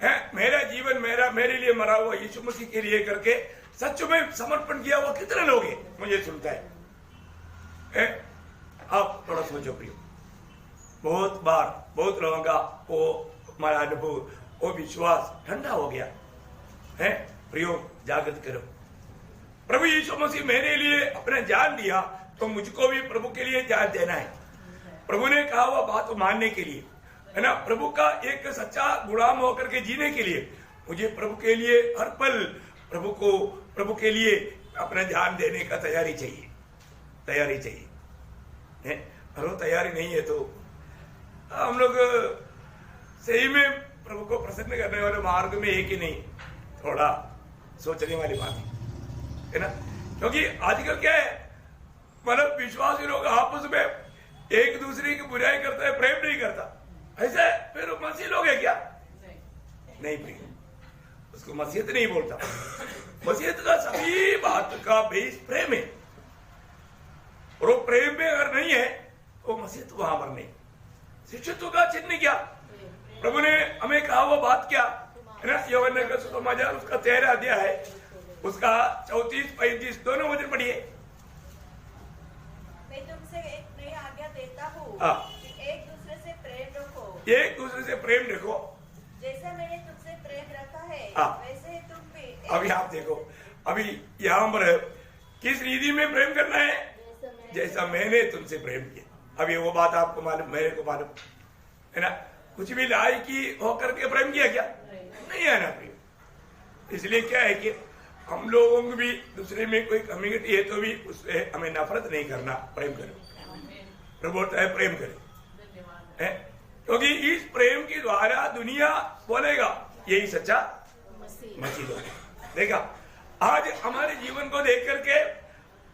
है मेरा जीवन मेरे लिए मरा हुआ यीशु मसीह के लिए करके सच में समर्पण किया हुआ कितने लोग हैं मुझे सुनता है? आप थोड़ा सोचो प्रियो, बहुत बार बहुत लोगों का वो हमारा अनुभव वो विश्वास ठंडा हो गया है। प्रियो जागृत करो, प्रभु यीशु मसीह मेरे लिए अपना जान दिया तो मुझको भी प्रभु के लिए जान देना है। प्रभु ने कहा हुआ बात मानने के लिए, है ना, प्रभु का एक सच्चा गुलाम होकर के जीने के लिए मुझे प्रभु के लिए हर पल प्रभु के लिए अपना जान देने का तैयारी चाहिए है। और वो तैयारी नहीं है तो हम लोग सही में प्रभु को प्रसन्न करने वाले मार्ग में एक ही नहीं, थोड़ा सोचने वाली बात है ना। क्योंकि आजकल क्या है, मतलब विश्वासी लोग आपस में एक दूसरे की बुराई करता है, प्रेम नहीं करता। ऐसे फिर मसीह लोग है क्या? नहीं प्रिय, उसको मसीहत नहीं बोलता। मसीहत का सभी बात का बेस प्रेम है, और वो प्रेम में अगर नहीं है तो मसीहत वहां पर नहीं। शिष्यत्व का चिन्ह क्या? प्रभु ने हमें कहा वो बात क्या है ना, यूहन्ना का सुसमाचार उसका 13 अध्याय है, उसका 34-35 दोनों वचन पढ़िए। मैं तुमसे एक नई आज्ञा देता हूँ कि एक दूसरे से प्रेम रखो। एक दूसरे से प्रेम रखो, जैसा मैंने तुमसे प्रेम रखा है वैसे ही तुम भी। अभी आप देखो, अभी यहाँ पर किस रीति में प्रेम करना है? जैसा मैंने तुमसे प्रेम किया। अभी वो बात आपको मालूम, मेरे को मालूम है ना। कुछ भी लायकी होकर के प्रेम किया क्या? नहीं है ना प्रेम। इसलिए क्या है कि हम लोगों को भी दूसरे में कोई कम्युनिटी है तो भी उससे हमें नफरत नहीं करना, प्रेम करो। प्रभु बोलता है प्रेम करें, क्योंकि इस प्रेम के द्वारा दुनिया बोलेगा यही सच्चा मसीह लोग। देखा, आज हमारे जीवन को देख करके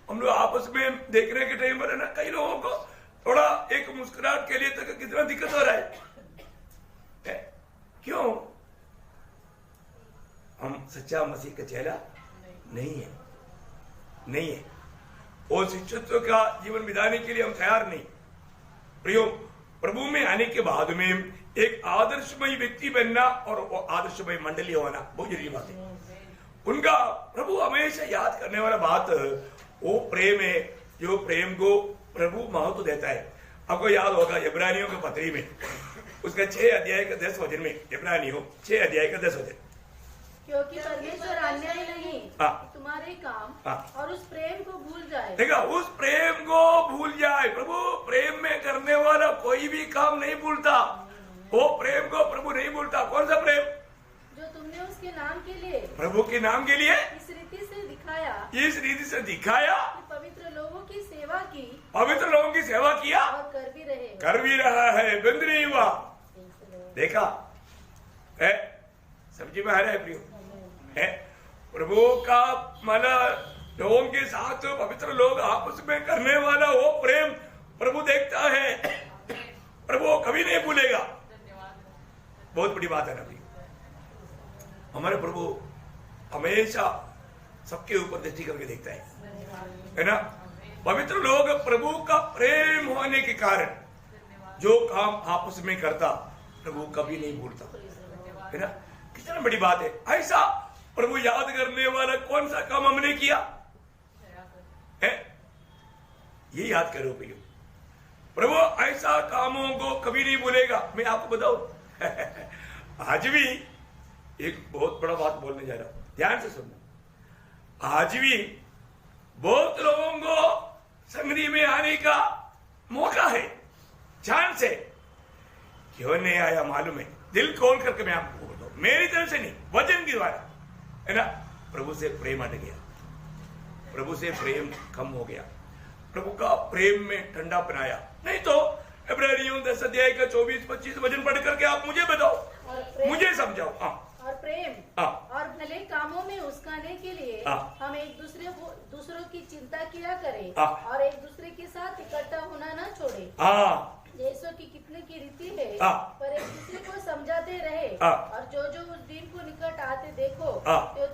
हम लोग आपस में देखने के टाइम पर है ना, कई लोगों को थोड़ा एक मुस्कुराहट के लिए तक कितना दिक्कत हो रहा है। क्यों? हम सच्चा मसीह का चेहरा नहीं है। वो शिष्यत्व का जीवन बिताने के लिए हम तैयार नहीं। प्रियो, प्रभु में आने के बाद में एक आदर्शमय व्यक्ति बनना और वो आदर्शमय मंडली होना बहुत जरूरी बात है। उनका प्रभु हमेशा याद करने वाला बात वो प्रेम है, जो प्रेम को प्रभु महत्व देता है। आपको याद होगा इब्रानियों के पत्री में उसका 6 अध्याय का 10 वचन में, इब्रानियों 6 अध्याय का 10 वचन, क्योंकि परमेश्वर अन्याय नहीं तुम्हारे काम और उस प्रेम को भूल जाए। देखा, उस प्रेम को भूल जाए। प्रभु प्रेम में करने वाला कोई भी काम नहीं भूलता। वो प्रेम को प्रभु नहीं भूलता। कौन सा प्रेम? जो तुमने उसके नाम के लिए, प्रभु के नाम के लिए इस रीति से दिखाया कि पवित्र लोगों की सेवा की, पवित्र लोगों की सेवा किया और कर भी रहा है, बंद नहीं हुआ। देखा है, समझी में आ रहा है प्रियो है। प्रभु का माना लोगों के साथ पवित्र लोग आपस में करने वाला वो प्रेम प्रभु देखता है, प्रभु कभी नहीं भूलेगा। बहुत बड़ी बात है ना प्रियो। हमारे प्रभु हमेशा सबके ऊपर दृष्टि करके देखता है ना। पवित्र लोग प्रभु का प्रेम होने के कारण जो काम आपस में करता प्रभु कभी नहीं भूलता, है ना। कितना बड़ी बात है। ऐसा प्रभु याद करने वाला कौन सा काम हमने किया है, ये याद करो भैया। प्रभु ऐसा कामों को कभी नहीं भूलेगा। मैं आपको बताऊं आज भी एक बहुत बड़ा बात बोलने जा रहा हूं, ध्यान से सुनना। आज भी बहुत लोगों को संगति में आने का मौका है, चांस है। क्यों नहीं आया मालूम है? दिल खोल करके मैं आपको बोलता हूं, मेरी तरफ से नहीं, वचन के द्वारा, है ना। प्रभु से प्रेम हट गया, प्रभु से प्रेम कम हो गया, प्रभु का प्रेम में ठंडा बनाया। नहीं तो इब्रानियों 10 अध्याय का 24-25 वचन पढ़ करके आप मुझे बताओ, मुझे समझाओ। और प्रेम और भले कामों में उस्काने के लिए हम एक दूसरों की चिंता किया करें और एक दूसरे के साथ इकट्ठा होना न छोड़े, जैसो की कितने की रीति है, पर एक दूसरे को समझाते रहे, और जो उस दिन को निकट आते देखो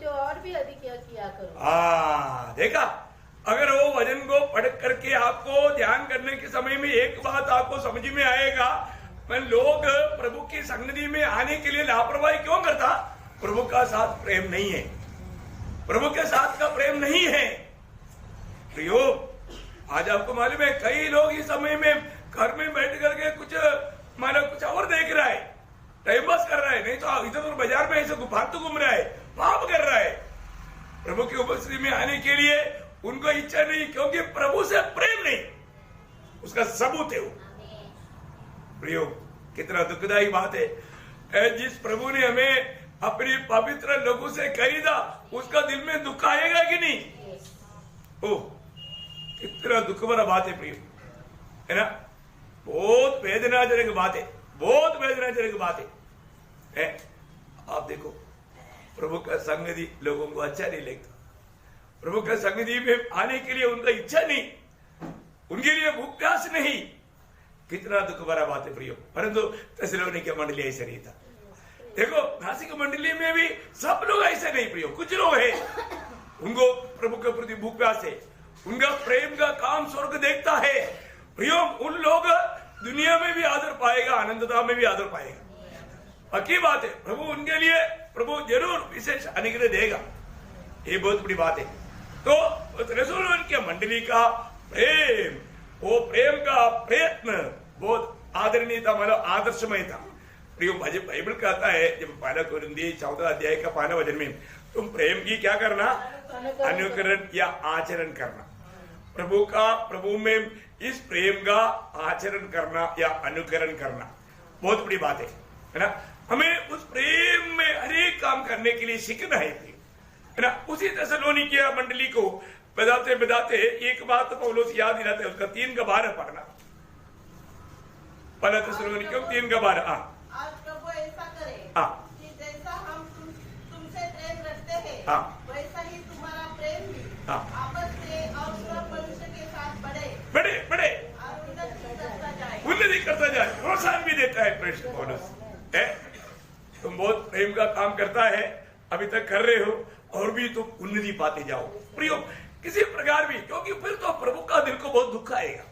तो और भी अधिक किया करो। देखा, अगर वो वचन को पढ़ करके आपको ध्यान करने के समय में एक बात आपको समझ में आएगा, मैं लोग प्रभु की संगति में आने के लिए लापरवाही क्यों करता? प्रभु का साथ प्रेम नहीं है, प्रभु के साथ का प्रेम नहीं है। प्रियो, आज आपको मालूम है कई लोग इस समय में घर में बैठ करके कुछ और देख रहा है, टाइम पास कर रहा है, नहीं तो इधर उधर बाजार में ऐसे फालतू घूम रहा है, पाप कर रहा है। प्रभु की उपस्थिति में आने के लिए उनको इच्छा नहीं, क्योंकि प्रभु से प्रेम नहीं, उसका सबूत है वो। प्रियो, कितना दुखदायी बात है। जिस प्रभु ने हमें अपनी पवित्र लोगों से खरीदा, उसका दिल में दुख आएगा कि नहीं? ओह, कितना दुख भरा बात है प्रियो, है ना? बहुत वेदनाजनक बात है, बहुत वेदनाजनक बात है। आप देखो, प्रभु का संगति लोगों को अच्छा नहीं लगता, प्रभु का संगति में आने के लिए उनका इच्छा नहीं, उनके लिए भूख प्यास नहीं। कितना दुख भरा बात है प्रियो। परंतु थेसलोनिके मंडली ऐसे नहीं था। देखो, नासिक मंडली में भी सब लोग ऐसे नहीं प्रियो, कुछ लोग है उनको प्रभु के प्रति भूख प्यास है, उनका प्रेम का काम स्वर्ग देखता है प्रियो। उन लोग दुनिया में भी आदर पाएगा, आनंदता में भी आदर पाएगा, पक्की बात है। प्रभु उनके लिए प्रभु जरूर विशेष अनुग्रह देगा, ये बहुत बड़ी बात है। तो थेसलोनिके मंडली का प्रेम, वो प्रेम का प्रयत्न बहुत आदरणीय था, मतलब आदर्शमय था प्रियो। बाइबल कहता है, जब 1 कोरिन्थी 14 अध्याय का 5 वचन में, तुम प्रेम की क्या करना? अनुकरण या आचरण करना। प्रभु में इस प्रेम का आचरण करना या अनुकरण करना बहुत बड़ी बात है ना? हमें उस प्रेम में हरेक काम करने के लिए सीखना है ना? उसी थेसलोनिके मंडली को बताते बताते एक बात तो पौलुस याद दिलाते हैं, उसका 3:12 पढ़ना। 1 थेसलोनिके 3:12। आज प्रभु ऐसा करे कि जैसा हम तुमसे प्रेम रखते हैं, वैसा ही तुम्हारा प्रेम भी आपस में और सब मनुष्य के साथ बढ़े और उन्नति करता जाए, प्रोत्साहन भी देता है प्रेषित पौलुस। तुम बहुत प्रेम का काम करता है, अभी तक कर रहे हो, और भी तुम उन्नति पाते जाओ प्रियो, किसी प्रकार भी, क्योंकि फिर तो प्रभु का दिल को बहुत दुख आएगा।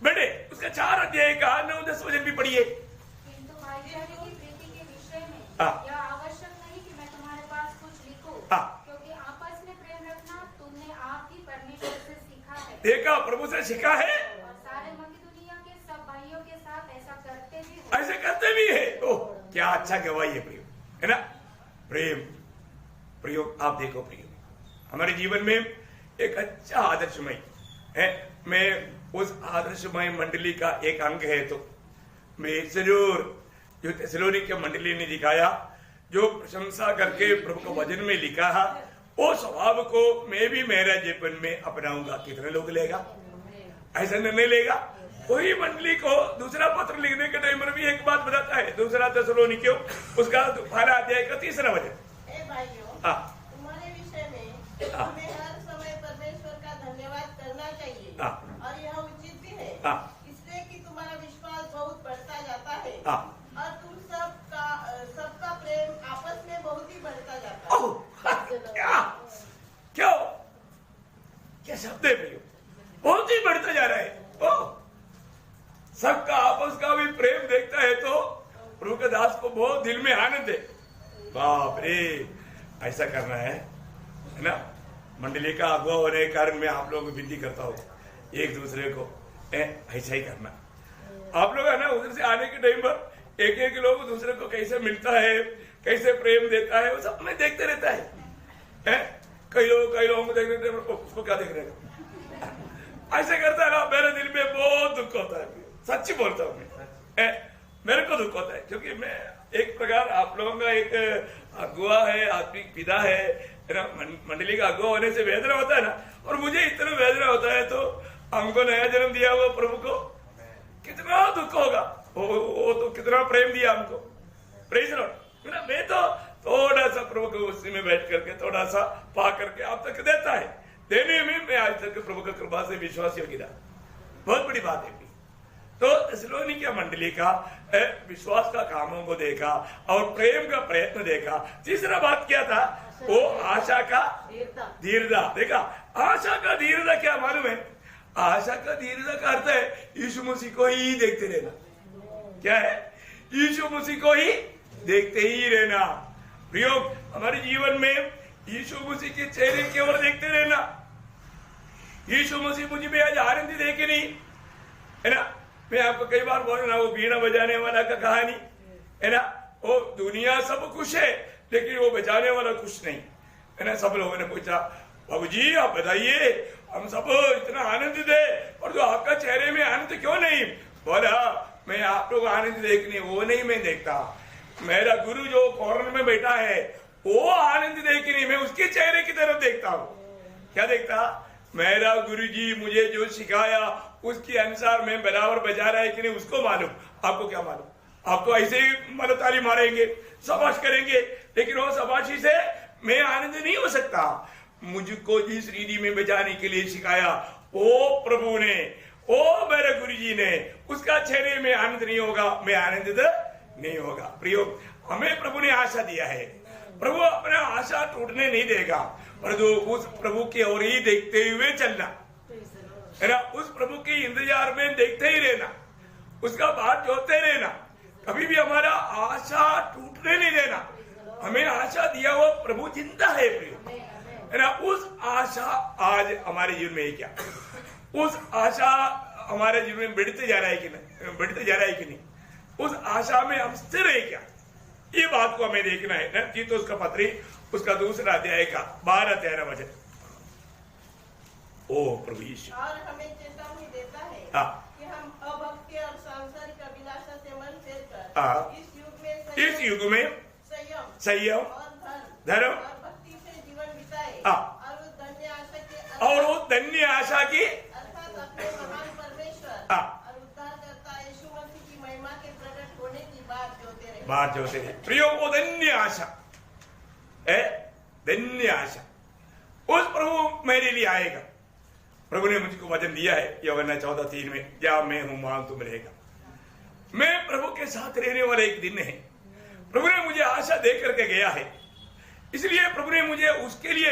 बेटे, उसका 4 अध्याय का 9-10 वचन भी पढ़िए। किंतु भाईचारे की प्रीति के विषय में यह आवश्यक नहीं कि मैं तुम्हारे पास कुछ लिखूं, क्योंकि आपस में प्रेम रखना तुमने आप ही परमेश्वर से सीखा है। देखा, प्रभु से सीखा है, और सारे मकिदुनिया के सब भाइयों के साथ ऐसा करते भी हो। ऐसे करते भी है। ओह, क्या अच्छा गवाही है प्रियो, है ना? प्रेम प्रियो, आप देखो प्रियो, हमारे जीवन में एक अच्छा आदर्शमय है। मैं उस आदर्शमय मंडली का एक अंग है, तो मैं जरूर जो थेसलोनिके मंडली ने दिखाया, जो प्रशंसा करके प्रभु को वचन में लिखा है, वो स्वभाव को मैं भी मेरा जीवन में अपनाऊंगा। कितने लोग लेगा? ऐसा निर्णय लेगा। वही मंडली को दूसरा पत्र लिखने के टाइम में भी एक बात बताता है, 2 थेसलोनिके उसका 12 अध्याय का 3 वचन। तुम्हारे विषय में हमें हर समय परमेश्वर का धन्यवाद करना चाहिए, और यह उचित भी है, इसलिए कि तुम्हारा विश्वास बहुत बढ़ता जाता है, और तुम सबका प्रेम आपस में बहुत ही बढ़ता जाता है। क्या शब्द है प्रियो, बहुत ही बढ़ता जा रहा है। सबका आपस का भी प्रेम देखता है तो प्रभु के दास को बहुत दिल में आनंद है। बाप रे, ऐसा करना है ना? मंडली का अगुवा होने के कारण मैं आप लोगों को विनती करता हूँ, एक दूसरे को ऐसा ही करना। आप लोग है ना, उधर से आने के टाइम पर एक एक लोग दूसरे को कैसे मिलता है, कैसे प्रेम देता है, वो सब मैं देखते रहता है। कई लोगों को देख रहे, उसको क्या देख रहे हैं, ऐसे करता है ना, मेरे दिल में बहुत दुख होता है। सच्ची बोलता हूँ मैं, मेरे को दुख होता है, क्योंकि मैं एक प्रकार आप लोगों का एक अगुआ है, आत्मिक पिता है ना, मंडली का अगुआ होने से वेदना होता है ना, और मुझे इतना वेदना होता है, तो हमको नया जन्म दिया हुआ प्रभु को कितना दुख होगा। वो तो कितना प्रेम दिया हमको, प्रेज लॉर्ड। मैं तो थोड़ा सा प्रभु को उसी में बैठ करके थोड़ा सा पा करके आप तक देता है, देने में मैं आज तक प्रभु का कृपा से विश्वास योग्य था। बहुत बड़ी बात है। तो थेसलोनिके मंडली का विश्वास का कामों को देखा और प्रेम का प्रयत्न देखा। तीसरा बात क्या था? वो आशा का धीरता देखा। आशा का धीरता क्या मालूम है? आशा का धीरता का अर्थ है यीशु मसीह को ही देखते रहना। क्या है? यीशु मसीह को ही देखते ही रहना। प्रियो, हमारे जीवन में यीशु मसीह के चेहरे की ओर देखते रहना। यीशु मसीह मुझे भी आज आनंद दे के नहीं, है ना? मैं आपको कई बार बोल रहा हूँ, वो बीड़ा बजाने वाला का कहानी, है ना। वो दुनिया सब खुश है लेकिन वो बचाने वाला खुश नहीं है ना। सब लोगों ने पूछा बाबू जी आप बताइए, हम सब इतना आनंद दे और जो आपका चेहरे में आनंद क्यों नहीं? बोला मैं आप लोग आनंद देखने वो नहीं मैं देखता, मेरा गुरु जो कॉर्नर में बैठा है वो आनंद देखने मैं उसके चेहरे की तरफ देखता हूँ। क्या देखता? मेरा गुरुजी मुझे जो सिखाया उसके अनुसार मैं बराबर बजा रहा है कि नहीं उसको मालूम। आपको क्या मालूम? आप तो ऐसे ही मतलब ताली मारेंगे, शाबाश करेंगे, लेकिन वो शाबाशी से मैं आनंद नहीं हो सकता। मुझको जिस रीति में बजाने के लिए सिखाया वो प्रभु ने, ओ मेरे गुरुजी ने, उसका चेहरे में आनंद नहीं होगा, मैं आनंदित नहीं होगा। प्रियो, हमें प्रभु ने आशा दिया है, प्रभु अपना आशा टूटने नहीं देगा, पर जो उस प्रभु की ओर ही देखते हुए चलना है ना, उस प्रभु के इंतजार में देखते ही रहना, उसका बात जोते रहना, कभी भी हमारा आशा टूटने नहीं देना। हमें आशा दिया हुआ प्रभु जिंदा है प्रियो, है ना। उस आशा आज हमारे जीवन में है क्या? उस आशा हमारे जीवन में बढ़ते जा रहा है कि नहीं? बढ़ते जा रहा है कि नहीं? उस आशा में हम स्थिर है क्या? ये बात को हमें देखना है ना। तीतुस का पत्री उसका दूसरा अध्याय का 12-13 वचन। ओ प्रभु यीशु, और हमें चेतावनी देता है कि हम अभक्ति और सांसारिक अभिलाषा से मन फेर कर इस युग में संयम और धर्म और भक्ति से जीवन बिताए और उस धन्य आशा की अर्थात अपने महान परमेश्वर और उद्धारकर्ता यीशु मसीह की महिमा के प्रकट होने की बात जोते रहे। प्रियो, वो धन्य आशा है, धन्य आशा। उस प्रभु मेरे लिए आएगा। प्रभु ने मुझको वचन दिया है यूहन्ना 14:3 में, क्या मैं हूं वहां तुम रहेगा। मैं प्रभु के साथ रहने वाला एक दिन है। प्रभु ने मुझे आशा दे करके गया है, इसलिए प्रभु ने मुझे उसके लिए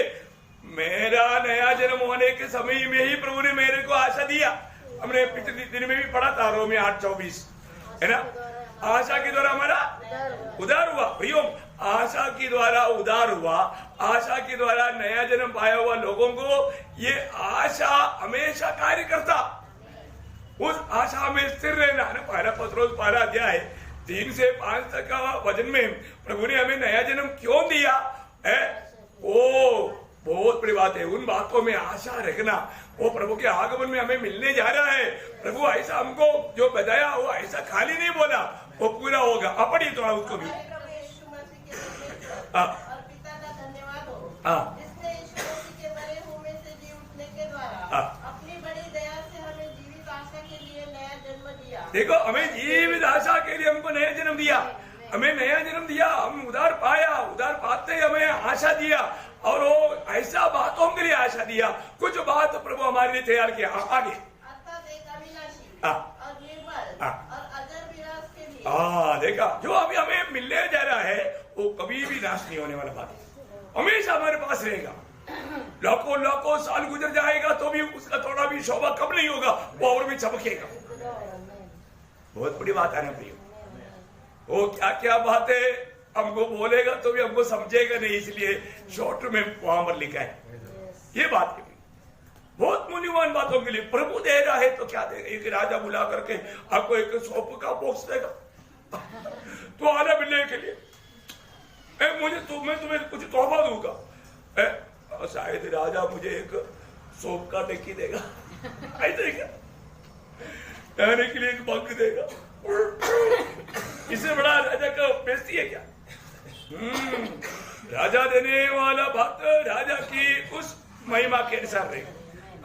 मेरा नया जन्म होने के समय में ही प्रभु ने मेरे को आशा दिया। हमने पिछले दिन में भी पढ़ा था रोमी 8:24, है ना। आशा के द्वारा हमारा उद्धार हुआ। प्रियो, आशा के द्वारा उद्धार हुआ, आशा के द्वारा नया जन्म पाया हुआ लोगों को ये आशा हमेशा कार्य करता। उस आशा में स्थिर रहना है ना। पहला पत्रोस 12 अध्याय 3 से 5 तक का वचन में प्रभु ने हमें नया जन्म क्यों दिया है, वो बहुत बड़ी बात है। उन बातों में आशा रखना, वो प्रभु के आगमन में हमें मिलने जा रहा है। प्रभु ऐसा हमको जो बताया वो ऐसा खाली नहीं बोला, वो पूरा होगा। अपनी तो उसको भी और पिता का धन्यवाद हो जिसने यीशु मसीह के मरे हुए में से जी उठने के द्वारा अपनी बड़ी दया से हमें जीवित आशा के लिए नया जन्म दिया। देखो, हमें जीवित आशा के लिए हमको नया जन्म दिया, हमें नया जन्म दिया, हम उधार पाया, उधार पाते ही हमें आशा दिया, और वो ऐसा बातों के लिए आशा दिया। कुछ बात प्रभु हमारे लिए तैयार किया। आगे अर्थात एक अविनाशी और निर्मल और अजर विराज के लिए। देखा, जो अभी हमें मिलने जा रहा है वो कभी भी नाश नहीं होने वाला बात है, हमेशा हमारे पास रहेगा। लाखों लाखों साल गुजर जाएगा तो भी उसका थोड़ा भी शोभा कम नहीं होगा, वो और भी चमकेगा। बहुत बड़ी बात है ना प्रियो। वो क्या क्या बातें हमको बोलेगा तो भी हमको समझेगा नहीं, इसलिए शॉर्ट में वहां पर लिखा है ये बात। बहुत मूल्यवान बातों के लिए प्रभु दे रहा है तो क्या देगा। एक राजा बुला करके आपको एक सोप का बॉक्स देगा तो आना मिलने के लिए, मैं तुम्हें कुछ तोहफा दूंगा। शायद राजा मुझे एक सोप का टिक्की देगा, ऐसे क्या रहने के लिए एक बंक देगा। इससे बड़ा राजा का बेइज्जती है क्या? राजा देने वाला बात राजा की उस महिमा के अनुसार रहेगा।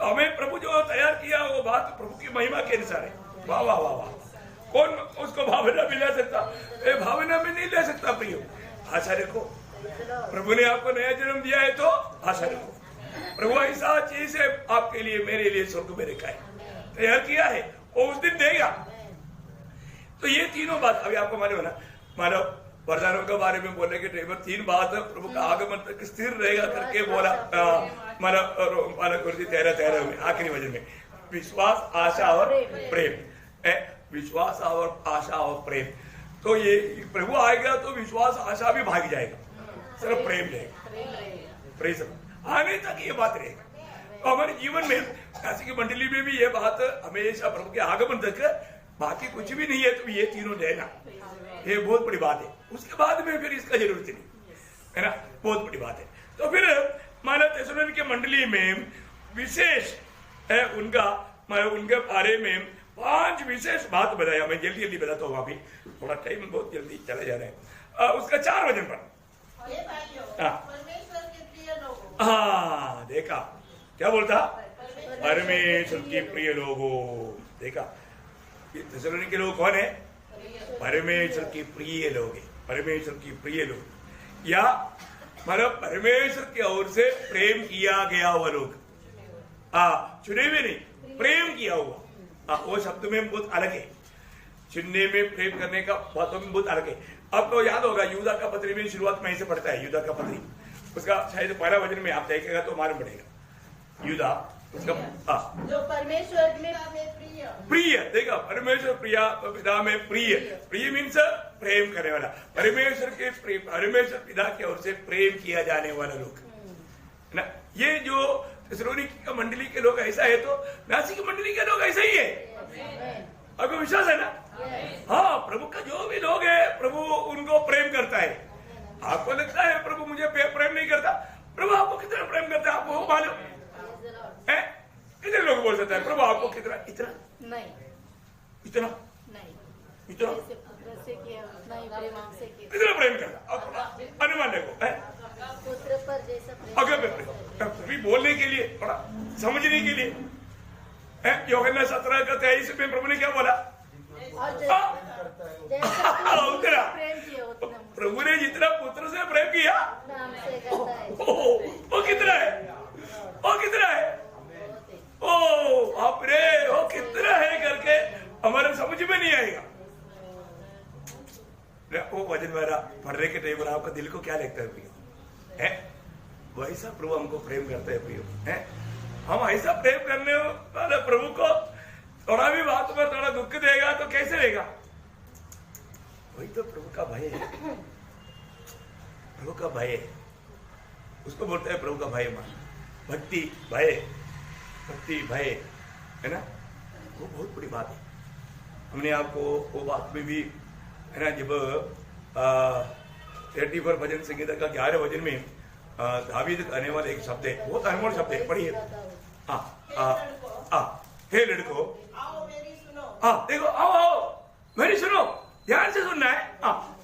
हमें प्रभु जो तैयार किया वो बात प्रभु की महिमा के अनुसार है। वाह वाह वाह वाह। कौन उसको भावना में ले सकता? भावना में नहीं ले सकता प्रियो। आशा रखो, प्रभु ने आपको नया जन्म दिया है तो आशा रखो। प्रभु ऐसा चीज है आपके लिए, मेरे लिए स्वर्ग में रखा है, तैयार किया है, वो उस दिन देगा। तो ये तीनों बात अभी आपको मालूम है ना। मानव वरदानों के बारे में बोलने के टाइम 3 बात प्रभु का आगमन तक स्थिर रहेगा करके बोला। मानव 13 में आखिरी वचन में विश्वास, आशा और प्रेम। विश्वास और आशा और प्रेम। तो ये प्रभु आएगा तो विश्वास आशा भी भाग जाएगा, सिर्फ प्रेम रहेगा। प्रेम आने तक ये बात रहेगा। तो हमारे जीवन में ऐसी की मंडली में भी ये बात हमेशा प्रभु के आगमन तक, बाकी कुछ भी नहीं है तो ये तीनों लेना। ये बहुत बड़ी बात है। उसके बाद में फिर इसका जरूरत नहीं है ना, बहुत बड़ी बात है। तो फिर माना थेसलोनिके मंडली में विशेष है उनका, उनके बारे में 5 विशेष बात बताया। मैं जल्दी जल्दी बताता हूँ, अभी थोड़ा टाइम बहुत जल्दी चला जा रहा है। उसका 4 वचन पर परमेश्वर के प्रिय लोगों, हाँ देखा क्या बोलता, परमेश्वर के प्रिय लोगों। देखा थेसलोनिके लोग कौन है, परमेश्वर के प्रिय लोग है, परमेश्वर की प्रिय लोग, या मतलब परमेश्वर की ओर से प्रेम किया गया हुआ लोग, चुने हुए नहीं, प्रेम किया हुआ। वो शब्द में बहुत अलग है, चुनने में प्रेम करने का बातों में बहुत अलग है। आपको याद होगा यूदा का पत्री में शुरुआत में ऐसे पढ़ता है, यूदा का पत्री उसका शायद पहला वचन में आप देखेगा तो मालूम पड़ेगा। यूदा उसका जो परमेश्वर में प्रिय, प्रिय देखा, परमेश्वर प्रिया पिता में प्रिय, प्रिय मीन्स प्रेम करने वाला, परमेश्वर के परमेश्वर पिता की ओर से प्रेम किया जाने वाला लोग ना। ये जो थेसलोनिके मंडली के लोग ऐसा है, तो नासिक मंडली के लोग ऐसा ही है। आपको विश्वास है ना? हाँ, प्रभु का जो भी लोग है प्रभु उनको प्रेम करता है। आपको लगता है प्रभु मुझे प्रेम नहीं करता, प्रभु आपको कितना प्रेम करता है आपको मालूम है? कितने लोग बोल सकते हैं प्रभु आपको कितना, इतना नहीं, इतना नहीं, इतना जैसे पुत्र से किया उतना ही प्रेम हमसे किया। कितना प्रेम करता अनुमान देखो है, पुत्र पर जैसा प्रेम अभी बोलने के लिए थोड़ा समझने के लिए है। यूहन्ना 17:23 में प्रभु ने क्या बोला, और जैसा प्रेम किया उतना प्रभु ने जितना पुत्र से प्रेम किया हमसे करता है। वो कितना है, वो कितना है, ओ बाप रे, वो कितना है करके हमारे समझ में नहीं आएगा। वो वचन मेरा पढ़ने के टाइम पर आपका दिल को क्या लगता है प्रियो, है वैसा प्रभु हमको प्रेम करता है प्रियो, है हम ऐसा प्रेम करने वाले प्रभु को थोड़ा भी बात पर थोड़ा दुख देगा तो कैसे देगा? वही तो प्रभु का भय है, प्रभु का भय है, उसको बोलते हैं प्रभु का भय मान, भक्ति भय, भक्ति भय है ना, वो बहुत बड़ी बात है। हमने आपको वो बात में भी है ना, जब 34 भजन संगीता का 11 वचन में दावीद कहने वाला एक शब्द है, बहुत अनमोल शब्द है, पढ़िए। हे लड़को आओ मेरी सुनो, देखो आओ आओ मेरी सुनो, ध्यान से सुनना है।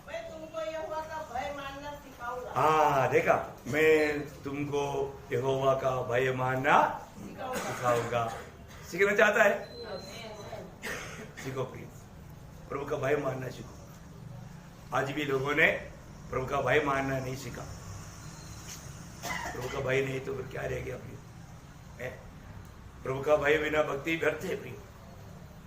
मैं तुमको यहोवा का भय मानना सिखाऊंगा। देखा, मैं तुमको यहोवा का भय मानना सिखाऊंगा। सीखना चाहता है, सीखो प्रिय, प्रभु का भय मानना सीखो। आज भी लोगों ने प्रभु का भय मानना नहीं सीखा। प्रभु का भय नहीं तो फिर क्या रह गया प्रिय, प्रभु का भय बिना भक्ति व्यर्थ है प्रिय,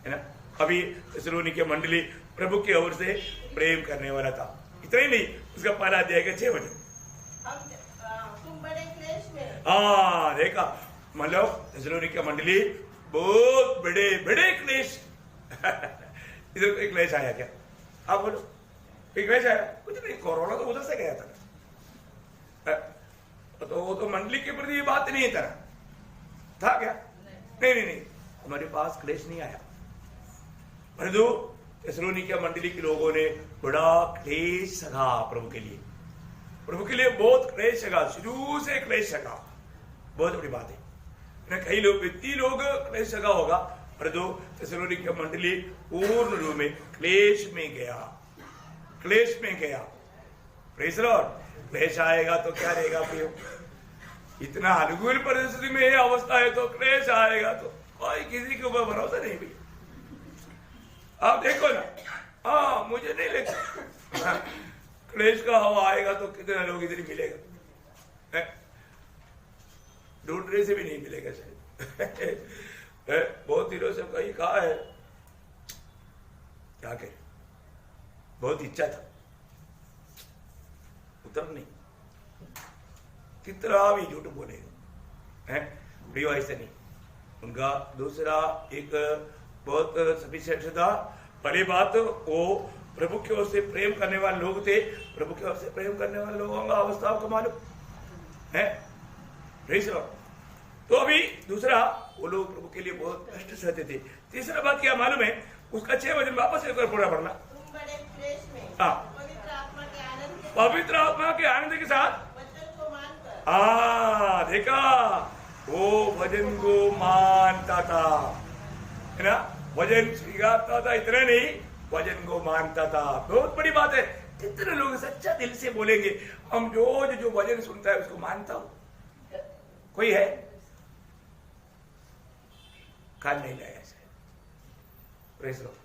है ना। अभी थेसलोनिके मंडली प्रभु की ओर से प्रेम करने वाला था, इतना ही नहीं, उसका पहला अध्याय का 6 वचन, तुम बड़े क्लेश में, देखा, मतलब थेसलोनिके मंडली बहुत बड़े बड़े क्लेश इधर कोई क्लेश आया क्या? आप बोलो, कोई क्लेश आया? कुछ नहीं, कोरोना तो उधर से गया था, तो वो तो मंडली के प्रति ये बात नहीं था क्या? नहीं, हमारे पास क्लेश नहीं आया, परंतु थेसलोनिके मंडली के लोगों ने बड़ा क्लेश सहा प्रभु के लिए, प्रभु के लिए बहुत क्लेश सहा, शुरू से क्लेश सहा। बहुत बड़ी बात है, कई लोग व्यक्ति लोग क्लेश सहा होगा, परंतु थेसलोनिके मंडली पूर्ण रूप में क्लेश में गया, क्लेश में गया। Praise the Lord. क्लेश आएगा तो क्या रहेगा प्रियो? इतना अनुकूल परिस्थिति में ये अवस्था है तो क्लेश आएगा तो कोई किसी के ऊपर भरोसा नहीं भी। आप देखो ना, मुझे नहीं लगता क्लेश का हवा आएगा तो कितने लोग इधर मिलेगा, ढूंढने से भी नहीं मिलेगा शायद बहुत दिनों से कहीं कहा है, क्या करें, बहुत इच्छा था, उतर नहीं, कितना भी झूठ बोलेगा, है प्रियो ऐसे नहीं। उनका दूसरा एक बहुत सफिशिएंट था, पहली बात वो प्रभु की ओर से प्रेम करने वाले लोग थे, प्रभु की ओर से प्रेम करने वाले लोगों का अवस्था आपको मालूम है, प्रेज़ द लॉर्ड। तो अभी दूसरा, वो लोग प्रभु के लिए बहुत कष्ट सहते थे। तीसरा बात क्या मालूम है, उसका 6 वचन वापस एक बार पूरा पढ़ना। तुम बड़े क्लेश में हाँ। पवित्र आत्मा के आनंद के पवित्र आत्मा के आनंद के साथ वचन को मानकर देखा, वो भजन को मानता था, है ना, वजन स्वीकारता था, इतना नहीं वजन को मानता था। बहुत बड़ी बात है। कितने लोग सच्चा दिल से बोलेंगे हम जो वजन सुनता है उसको मानता हूं, कोई है? कान नहीं लाया ऐसे। Praise Lord,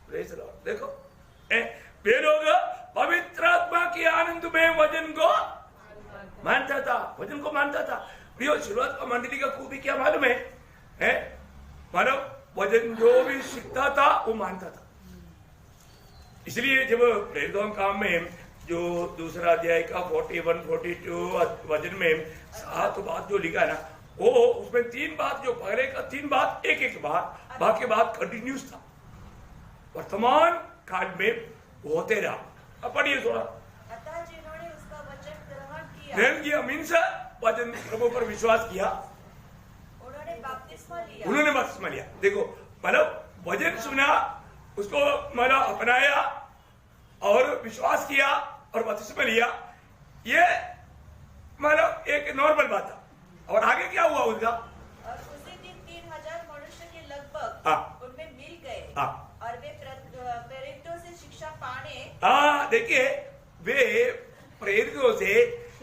praise Lord. देखो वे लोग पवित्र आत्मा के आनंद में वजन को मानता था, वजन को मानता था। प्रियो, शुरुआत का मंडली का खूबी क्या मालूम है? मानो वजन जो भी सीखता था वो मानता था। इसलिए जब प्रेरितों काम में जो दूसरा अध्याय का 41, 42 वजन में 7 बात जो लिखा ना, वो उसमें 3 बात, जो पहले का 3 बात एक बात, बाकी बात कंटिन्यूस था, वर्तमान काल में होते रहा। अब पढ़िए थोड़ा। अतः जिन्होंने उसका वचन ग्रहण किया मीन्स वचन प्रभु पर विश्वास किया, उन्होंने बपतिस्मा लिया। देखो, मतलब वचन सुना, उसको मतलब अपनाया और विश्वास किया और बपतिस्मा लिया, ये मतलब एक नॉर्मल बात था। और आगे क्या हुआ उनका? और उसी दिन 3000 मनुष्य के लगभग उनमें मिल गए और वे प्रेरितों से शिक्षा पाने। देखिए, वे प्रेरितों से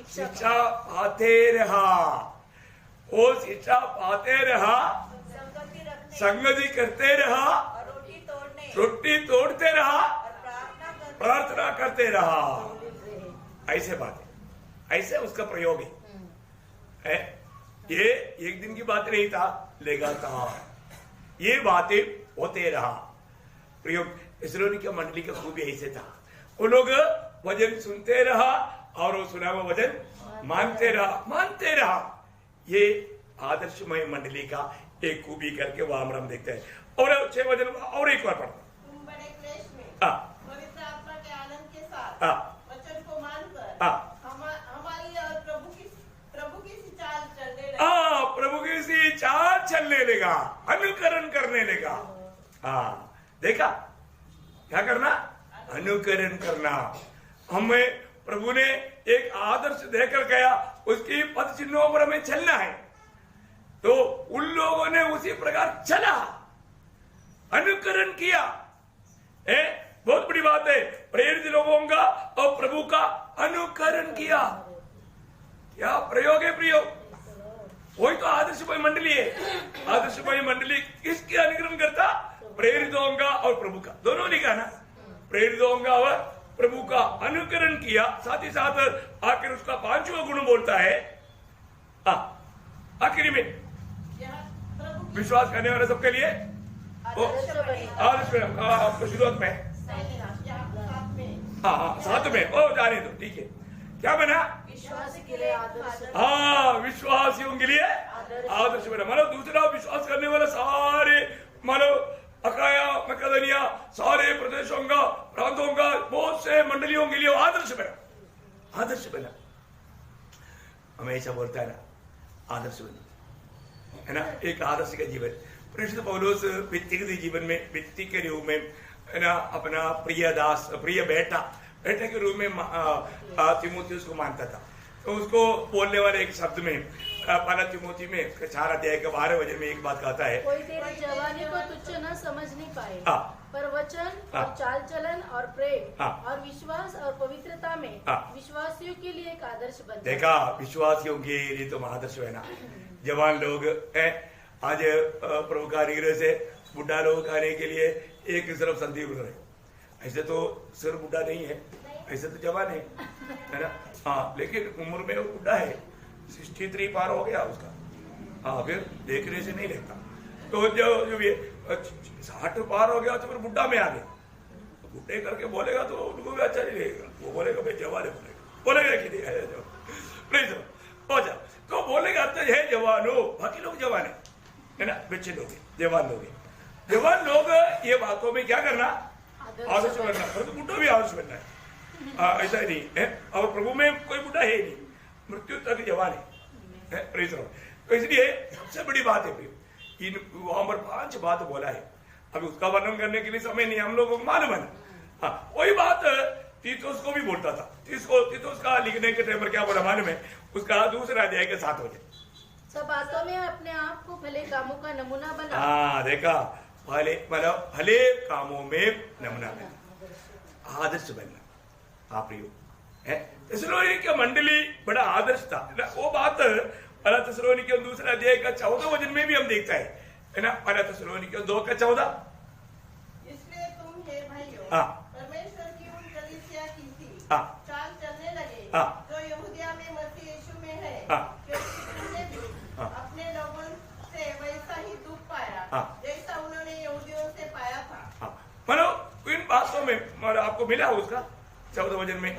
शिक्षा पाते रहा, वो शिक्षा पाते रहा, संगति करते रहा, और रोटी तोड़ते रहा, और प्रार्थना करते रहा। ऐसे बात है, ऐसे उसका प्रयोग है। ये एक दिन की बात नहीं था, लगातार ये बातें होते रहा। प्रयोग इस्राएलियों की मंडली का खूबी ऐसे था, वो लोग वचन सुनते रहा और वो सुना हुआ वचन मानते रहा। ये आदर्शमय मंडली का एक खूबी करके वहां हम देखते हैं। और 6 वचन और एक बार पढ़ो। तुम बड़े क्लेश में पवित्र आत्मा के आनंद के साथ वचन को मानकर हमारी और प्रभु की सी चाल चलने लगा। प्रभु की सी चाल चलने लगा, अनुकरण करने लगा। देखा क्या करना? अनुकरण करना। हमें प्रभु ने एक आदर्श देकर गया, उसकी पद चिन्हों पर हमें चलना है। तो उन लोगों ने उसी प्रकार चला, अनुकरण किया। बहुत बड़ी बात है, प्रेरित लोगों का और प्रभु का अनुकरण किया। क्या प्रयोग है प्रियो? वही तो आदर्शमय मंडली है। आदर्शमय मंडली किसके अनुकरण करता? प्रेरितों का और प्रभु का, दोनों लिखा ना। प्रेरितों का और प्रभु का अनुकरण किया। साथ ही साथ आखिर उसका 5वां गुण बोलता है, आखिरी में विश्वास करने वाले सबके लिए शुरुआत में साथ में जाने दो, ठीक है। क्या बना? विश्वासियों के लिए आदर्श बना। मतलब दूसरा विश्वास करने वाला सारे, मतलब अकाया मकदनिया सारे प्रदेशों का, प्रांतों का, बहुत से मंडलियों के लिए आदर्श बना। हमेशा बोलता है ना, आदर्श बना, है ना। एक आदर्श का जीवन प्रेषित पौलुस व्यक्तिगत जीवन में, व्यक्ति के रूप में, है ना, अपना प्रिय दास, प्रिय बेटे के रूप में तिमोथियुस को मानता था। तो उसको बोलने वाले एक शब्द में पहला तिमोथी में 4 अध्याय के 12 वचन में एक बात कहता है, कोई तेरी जवानी को तुच्छ न समझ नहीं पाए, पर वचन और चाल चलन और प्रेम और विश्वास और पवित्रता में विश्वासियों के लिए एक आदर्श बन। देखा, विश्वासियों के लिए तुम आदर्श है ना। जवान लोग आज प्रभु कारीगर से बुढ़ा लोग खाने के लिए एक तरफ संधि उड़ रहे। ऐसे तो सिर्फ बुढ़ा नहीं है, ऐसे तो जवान है ना। लेकिन उम्र में वो बुढ़ा है, 63 पार हो गया उसका। फिर देखने से नहीं लगता। तो जो ये 60 पार हो गया तो फिर बुढ़ा में आ गया। तो बुढ़े करके बोलेगा तो उनको भी अच्छा नहीं लगेगा। वो बोलेगा भाई जवान है, बोलेगा कि नहीं है जवान। तो बोलेगा तो है जवान हो, बाकी लोग जवान है ना, बच्चे लोग जवान लोग ये बातों में क्या करना? आदर्श बनना। तो बुढ़ा भी आदर्श बनना है, ऐसा नहीं है। और प्रभु में कोई बुढ़ा है नहीं, मृत्यु तक जवान है। तो इसलिए सबसे बड़ी बात है इन वहां पर 5 बात बोला है। अभी उसका वर्णन करने के लिए समय नहीं, हम लोगों को मालूम है। हाँ, वही बात तीतुस को भी बोलता था। तीतुस का लिखने के टाइम पर क्या बोला मालूम है? उसका दूसरा अध्याय के 7 बजे सब बातों में अपने आप को भले कामों का नमूना बना। हाँ देखा, भले मतलब भले कामों में नमूना बनना, आदर्श बनना। आप थिस्सलुनीके मंडली बड़ा आदर्श था वो बात। पहला थिस्सलुनीके दूसरा अध्याय का 14 वचन में भी हम देखता है ना। पहला थिस्सलुनीके 2 का 14। इसलिए तुम हे भाइयों परमेश्वर की उन कलीसिया की सी चाल चलने लगे जो यहूदिया में मसीह यीशु में है, क्योंकि तुमने भी अपने लोगों से वैसा ही दुख पाया जैसा उन्होंने यहूदियों से पाया था। मतलब इन बातों में आपको मिला उसका 14 वचन में।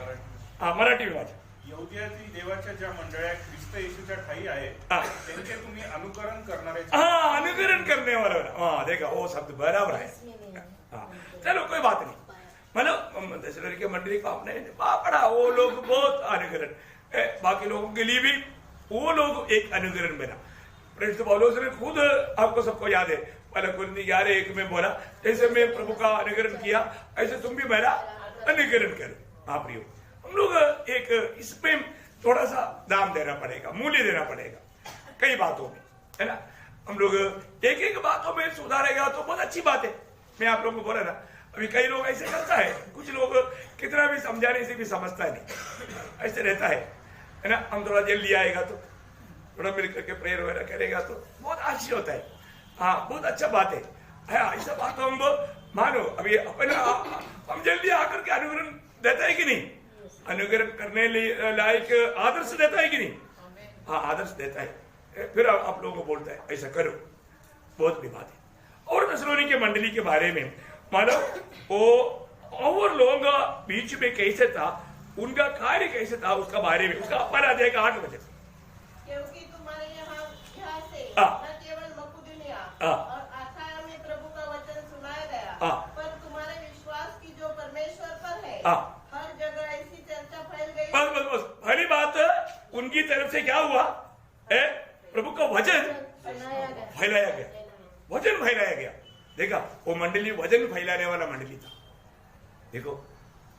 मराठी में वाचा। यहुदियातील देवाच्या ज्या मंडळ्या ख्रिस्त येशूच्या ठाई आहे त्यांचे तुम्ही अनुकरण करणारे। अनुकरण करने वाला। हाँ देखा, वो शब्द बराबर है। चलो कोई बात नहीं, मतलब थिस्सलुनीके मंडली को आपने पढ़ा, वो लोग बहुत अनुकरण, बाकी लोगों के लिए भी वो लोग एक अनुकरण बना। प्रेरित पौलुस ने खुद, आपको सबको याद है, पहले कुरिन्थी 11:1 में बोला, जैसे मैं प्रभु का अनुकरण किया ऐसे तुम भी मेरा अनुकरण करो। हाँ प्रियो, हम लोग एक इसमें थोड़ा सा दाम देना पड़ेगा, मूल्य देना पड़ेगा कई बातों में, है ना। हम लोग एक एक बातों में सुधारेगा तो बहुत अच्छी बात है। मैं आप लोगों को बोला ना, अभी कई लोग ऐसे करता है, कुछ लोग कितना भी समझाने से भी समझता नहीं, ऐसे रहता है ना। हम थोड़ा जल्दी आएगा तो थोड़ा मिल करके प्रेयर वगैरह करेगा तो बहुत अच्छी होता है। हाँ बहुत अच्छा बात है, ऐसा बात हम मानो। अभी अपन हम जल्दी आकर के अनुकरण देता है कि नहीं? अनुकरण करने लायक आदर्श देता है कि नहीं? हाँ आदर्श देता है, फिर आप लोगों को बोलता है ऐसा करो, बहुत भी बात है। और थिस्सलुनीके मंडली के बारे में मानो वो और लोग बीच में कैसे था, उनका कार्य कैसे था, उसका बारे में उसका पहला अध्याय का 8 बजे। क्योंकि तुम्हारे यहाँ से न केवल मकुदुनिया और अखाया में प्रभु का वचन सुनाया गया, पर तुम्हारे विश्वास की जो परमेश्वर पर है हर जगह ऐसी चर्चा फैल गई। बस पहली बात, उनकी तरफ से क्या हुआ? प्रभु का वचन फैलाया गया, वचन फैलाया गया। देखा, वो मंडली वचन फैलाने वाला मंडली था। देखो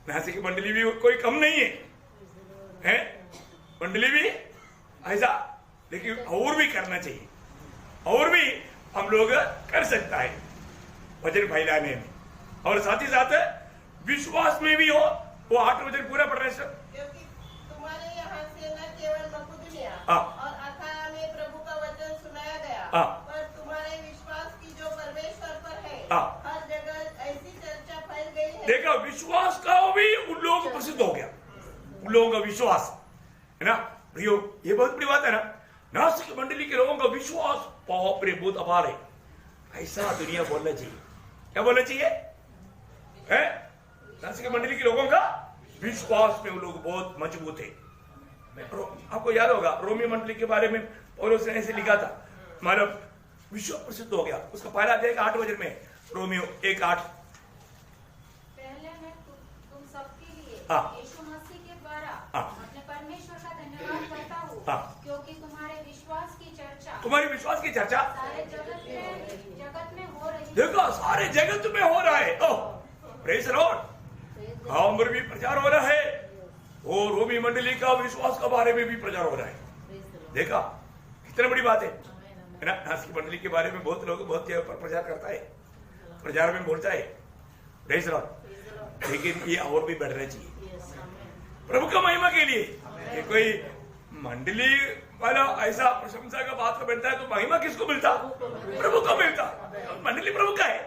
नासिक की मंडली भी कोई कम नहीं है, मंडली भी ऐसा, लेकिन और भी करना चाहिए, और भी हम लोग कर सकता है वचन फैलाने में, और साथ ही साथ विश्वास में भी हो। वो 8 वचन पूरा पढ़ रहे हैं सर। क्योंकि तुम्हारे यहाँ से न केवल मकुदुनिया और अखाया में प्रभु का वचन सुनाया गया, पर तुम्हारे विश्वास की जो परमेश्वर पर है हर जगह ऐसी चर्चा फैल गई है। देखा, विश्वास का भी उन लोगों को प्रसिद्ध हो गया, उन लोगों का विश्वास, है ना प्रियो। ये बहुत बड़ी बात है ना। नासिक मंडली के लोगों का विश्वास बाप रे बहुत अपार है, ऐसा दुनिया बोलना चाहिए। क्या बोलना चाहिए? है नासिक मंडली के लोगों का विश्वास में वो लोग बहुत मजबूत है। आपको याद होगा रोमी मंडली के बारे में पौलुस ने ऐसे लिखा था, मतलब विश्व प्रसिद्ध हो गया। उसका पहला अध्याय 8 वचन में, रोमियो 1:8। पहले मैं तुम सबके लिए यीशु मसीह के द्वारा अपने परमेश्वर का धन्यवाद करता हूँ, क्योंकि तुम्हारे विश्वास की चर्चा, तुम्हारी विश्वास की चर्चा सारे जगत में हो रही है। देखो सारे जगत में हो रहा है। Praise the Lord. गांव में भी प्रचार हो रहा है, और रोमी मंडली का विश्वास के बारे में भी प्रचार हो रहा है। देखा कितनी बड़ी बात है ना। नासिक मंडली के बारे में बहुत लोग बहुत जगह पर प्रचार करता है, प्रचार में बोलता है, प्रेज द लॉर्ड। लेकिन ये और भी बढ़ना चाहिए प्रभु का महिमा के लिए। ये कोई मंडली वाला ऐसा प्रशंसा का बात का बनता है तो महिमा किसको मिलता? प्रभु को मिलता। मंडली प्रभु का है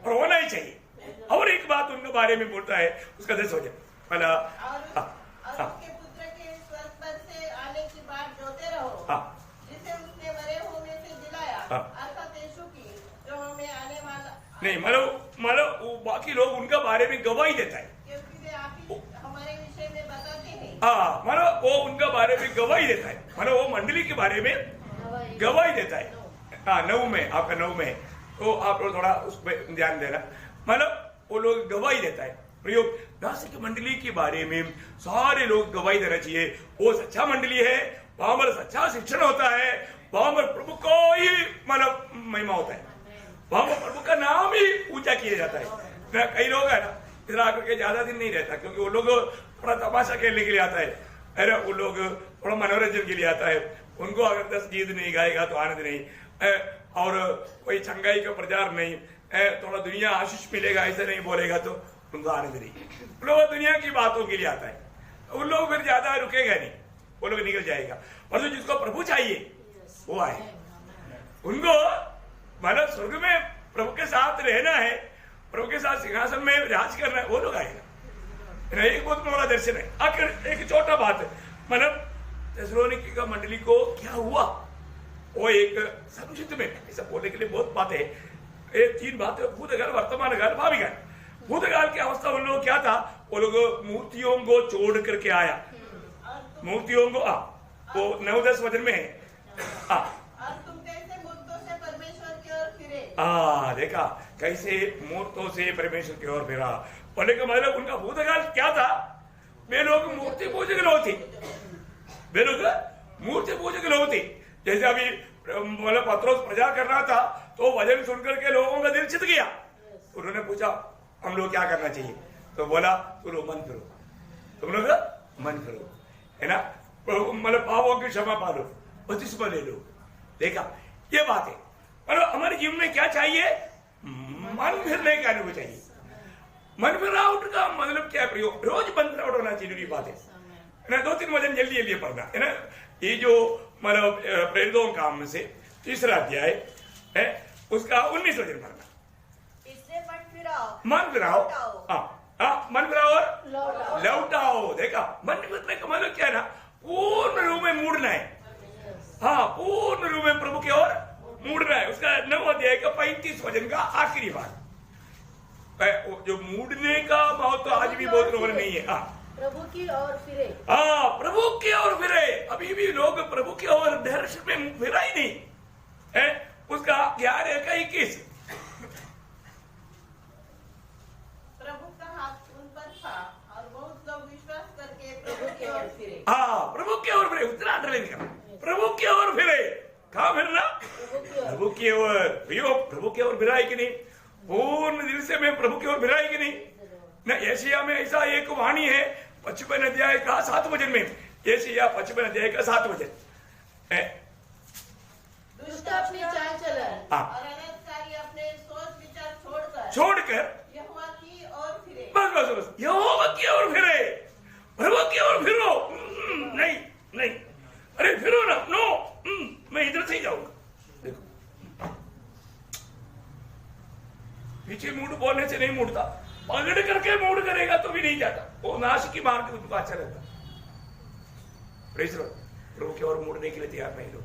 और होना ही चाहिए। और एक बात उनके बारे में बोलता है, उसका 10 हो जाए पहला, उसके पुत्र के स्वर्ग पद से आने की बात जोते रहो, जिसे उसने मरे होने से जिलाया, अर्थात यीशु की जो हमें आने वाला नहीं, मतलब बाकी लोग उनका बारे में गवाही देता है, क्योंकि वे आप ही हमारे विषय में बताते हैं। मतलब वो उनका बारे में गवाही देता है, मतलब वो मंडली के बारे में गवाही देता है। 9 में, आपका 9 में, तो आप लोग थोड़ा उस पर ध्यान देना। मतलब वो लोग गवाही देता है। प्रयोग नासिक मंडली के बारे में सारे लोग गवाही देना चाहिए। वो सच्चा मंडली है, वहां पर सच्चा शिक्षण होता है, वहां पर प्रभु को ही मतलब महिमा होता है। वहां पर प्रभु का नाम ही पूजा किया जाता है। कई लोग है ना इधर आकर के ज्यादा दिन नहीं रहता, क्योंकि वो लोग थोड़ा तमाशा खेलने के लिए आता है, अरे वो लोग थोड़ा मनोरंजन के लिए आता है। उनको अगर 10 गीत नहीं गाएगा तो आनंद नहीं, और कोई चंगाई का प्रचार नहीं, थोड़ा दुनिया आशीष मिलेगा ऐसे नहीं बोलेगा तो उनको आनंद नहीं। लोग दुनिया की बातों के लिए आता है, उन लोग फिर ज्यादा रुकेगा नहीं, वो लोग निकल जाएगा। और जो जिसको प्रभु चाहिए वो आए, उनको मतलब स्वर्ग में प्रभु के साथ रहना है, प्रभु के साथ सिंहासन में राज करना है, वो लोग आएगा। एक बहुत बड़ा दर्शन है। आखिर एक छोटा बात है, मतलब थिस्सलुनीके का मंडली को क्या हुआ, वो एक संक्षिप्त में ऐसा बोलने के लिए बहुत बातें है। ये 3 बातें, भूतकाल, वर्तमान काल, भावी काल। भूतकाल की अवस्था उन लोगों क्या था, वो लोग मूर्तियों को छोड़ करके आया, मूर्तियों को वो 9-10 वचन में है। तुम कैसे मूर्तों से परमेश्वर की ओर फिरे। देखा कैसे मूर्तों से परमेश्वर की ओर फिरा। बोले का मतलब उनका भूतकाल क्या था, वे लोग मूर्ति पूजक लोग थे, वे लोग मूर्ति पूजक लोग थे। जैसे अभी मतलब पत्रोस प्रचार कर रहा था तो वचन सुनकर के लोगों का दिल चित गया, उन्होंने पूछा हम लोग क्या करना चाहिए, तो बोला तुम लोग मन फिरो, तुम लोग मन फिरो, है ना, मतलब पापों की क्षमा पालो, बपतिस्मा ले लो। देखा ये बात है। मतलब हमारे जीवन में क्या चाहिए, मन फिरने का अनुभव चाहिए। मन फिरावट का मतलब क्या प्रयोग, रोज मन फिरावट होना जरूरी बात है ना। 2-3 वचन जल्दी जल्दी पढ़ना है ना। ये जो मतलब प्रेरितों काम से 3रा अध्याय है उसका 19 वचन पढ़ना। इससे मन फिराओ, मन फिराओ, मन फिराओ और लौटाओ। देखा मन फिरने का मतलब क्या है ना, पूर्ण रूप में मुड़ना है। पूर्ण रूप में प्रभु की ओर मुड़ना है। उसका 9 अध्याय का 35 वचन का आखिरी भाग। जो मुड़ने का भाव तो आज भी बहुत लोगों ने नहीं है। प्रभु की ओर फिरे, प्रभु की ओर फिरे। अभी भी लोग प्रभु की ओर डायरेक्शन में फिरा ही नहीं है। उसका 11-21 प्रभु का हाथ उन पर था और बहुत लोग विश्वास करके प्रभु की ओर फिरे। प्रभु की ओर फिरे, उतना अंडरलाइन करना, प्रभु की ओर फिरे। कहाँ फिरना, प्रभु की ओर। प्रभु की ओर फिरा है कि नहीं, पूर्ण दिल से मैं प्रभु की ओर फिरा है कि नहीं ना। यशायाह में ऐसा एक वाणी है 55 अध्याय का 7 वचन में, यशायाह 55 अध्याय का 7 वचन, दुष्ट अपनी चाल चलन और अनर्थकारी अपने सोच विचार छोड़कर यहोवा की ओर फिरे। बस यहोवा की ओर फिरे, प्रभु की ओर फिरो। नहीं नहीं, अरे फिरो ना, नो, मैं इधर से ही जाऊंगा। देखो पीछे मुड़ बोलने से नहीं मुड़ता, पकड़ करके मूड करेगा तो भी नहीं जाता, वो नाश की मार्ग में तुमको अच्छा रहता। प्रभु की ओर मुड़ने के लिए तैयार नहीं लोग।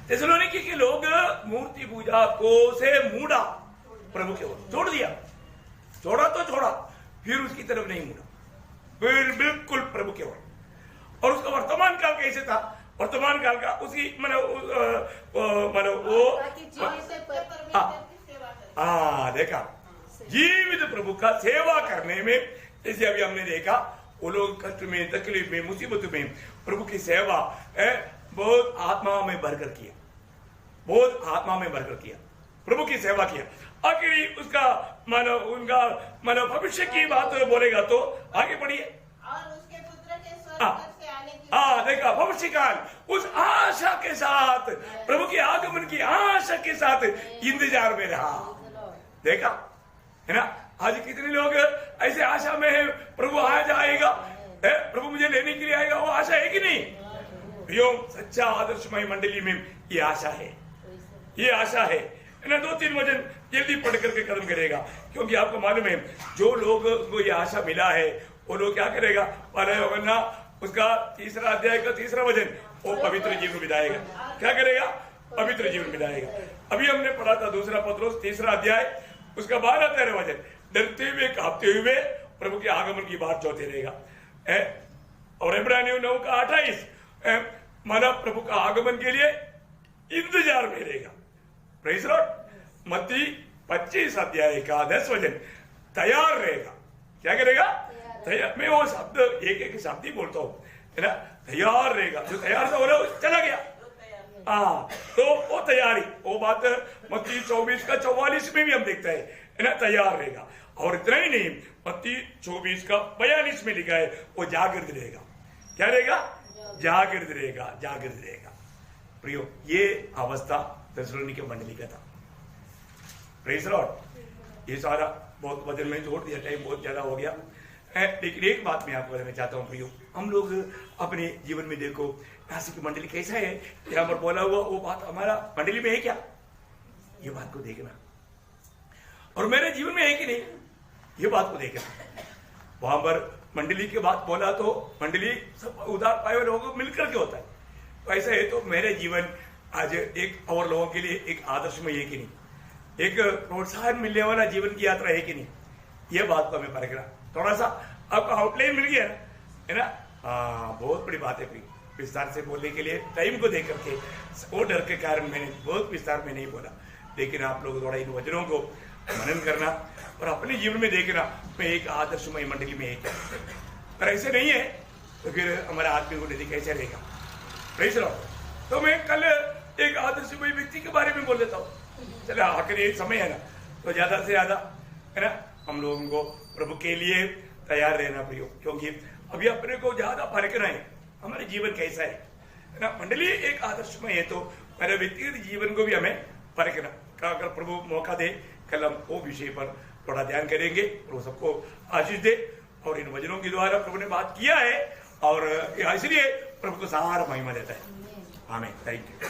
थिस्सलुनीके के लोग मूर्ति पूजा को से मुड़ा, प्रभु की ओर छोड़ दिया, छोड़ा तो छोड़ा, फिर उसकी तरफ नहीं मुड़ा, फिर बिल्कुल प्रभु की ओर। और उसका वर्तमान काल कैसे था, वर्तमान काल का उसकी देखा जीवित प्रभु का सेवा करने में, जैसे अभी हमने देखा वो लोग कष्ट में, तकलीफ में, मुसीबत में प्रभु की सेवा बहुत आत्मा में भरकर किया, बहुत आत्मा में भरकर किया, प्रभु की सेवा किया। आखिर उसका मानो उनका मानो भविष्य की बात बोलेगा तो आगे बढ़िए। और उसके पुत्र के स्वर्ग से आने की देखा भविष्य काल उस आशा के साथ, प्रभु के आगमन की आशा के साथ इंतजार में रहा। देखा है ना, आज कितने लोग ऐसे आशा में है प्रभु आ जाएगा, प्रभु मुझे लेने के लिए आएगा, वो आशा है कि नहीं। यो सच्चा आदर्शमय मंडली में ये आशा है, ये आशा है ना। 2-3 वचन जल्दी पढ़ करके खत्म करेगा, क्योंकि आपको मालूम है जो लोग को ये आशा मिला है वो लोग क्या करेगा, वरना उसका 3रा अध्याय का 3रा वचन, वो पवित्र जीवन बिताएगा। क्या करेगा, पवित्र जीवन बिताएगा। अभी हमने पढ़ा था 2 पत्रोस 3रा अध्याय उसका 12-13 वचन, डरते हुए कांपते हुए प्रभु के आगमन की बात जोते रहेगा। और इब्रानियों 9 का 28 मानव प्रभु का आगमन के लिए इंतजार में रहेगा। Praise Lord. मत्ती 25 अध्याय का 10 वचन, तैयार रहेगा। क्या करेगा, तैयार। मैं वो शब्द एक शब्द ही बोलता हूँ, है ना, तैयार रहेगा। जो तैयार था वो चला गया, हाँ, तो वो तैयारी, वो बात मत्ती 24 का 44 में भी हम देखते हैं, है ना, तैयार रहेगा। और इतना ही नहीं, मत्ती 24 का 42 में लिखा है वो जागृत रहेगा। क्या रहेगा? जागृत रहेगा, जागृत रहेगा। प्रियो, ये अवस्था थिस्सलुनीके मंडली का था। Praise the Lord. ये सारा बहुत वजन में जोड़ दिया, टाइम बहुत ज्यादा हो गया, लेकिन एक बात मैं आपको बताना चाहता हूँ प्रियो, हम लोग अपने जीवन में देखो नासी की मंडली कैसा है, यहाँ पर बोला हुआ वो बात हमारा मंडली में है क्या, ये बात को देखना, और मेरे जीवन में है कि नहीं, ये बात को देखना। वहां पर मंडली की बात बोला तो मंडली सब उदार पाए हुए लोगों को मिलकर के होता है, तो ऐसा है तो मेरे जीवन आज एक और लोगों के लिए एक आदर्शमय है कि नहीं, एक प्रोत्साहन मिलने वाला जीवन की यात्रा है कि नहीं, ये बात को हमें परखना। थोड़ा सा आपको आउटलाइन मिल गया है ना? हाँ, बहुत बड़ी बात है प्रिय, विस्तार से बोलने के लिए टाइम को देख करके, वो डर के कारण मैंने बहुत विस्तार में नहीं बोला, लेकिन आप लोग थोड़ा इन वचनों को मनन करना और अपने जीवन में देखना, मैं एक आदर्शमय मंडली में एक, पर ऐसे नहीं है तो फिर हमारा आत्मिक उन्नति कैसे रहेगा? Praise the Lord. तो मैं कल एक आदर्शमय व्यक्ति के बारे में बोल देता हूँ। चलो आखिरी समय है ना, तो ज्यादा से ज्यादा है ना हम लोगों को प्रभु के लिए तैयार रहना प्रियो, क्योंकि अभी अपने को ज्यादा परखना है हमारे जीवन कैसा है ना। मंडली एक आदर्शमय है तो मेरे व्यक्तिगत जीवन को भी हमें परखना, अगर प्रभु मौका दे कल हम वो विषय पर थोड़ा ध्यान करेंगे। प्रभु सबको आशीष दे, और इन वचनों के द्वारा प्रभु ने बात किया है और इसलिए प्रभु को सारा महिमा देता है। आमीन। Thank you.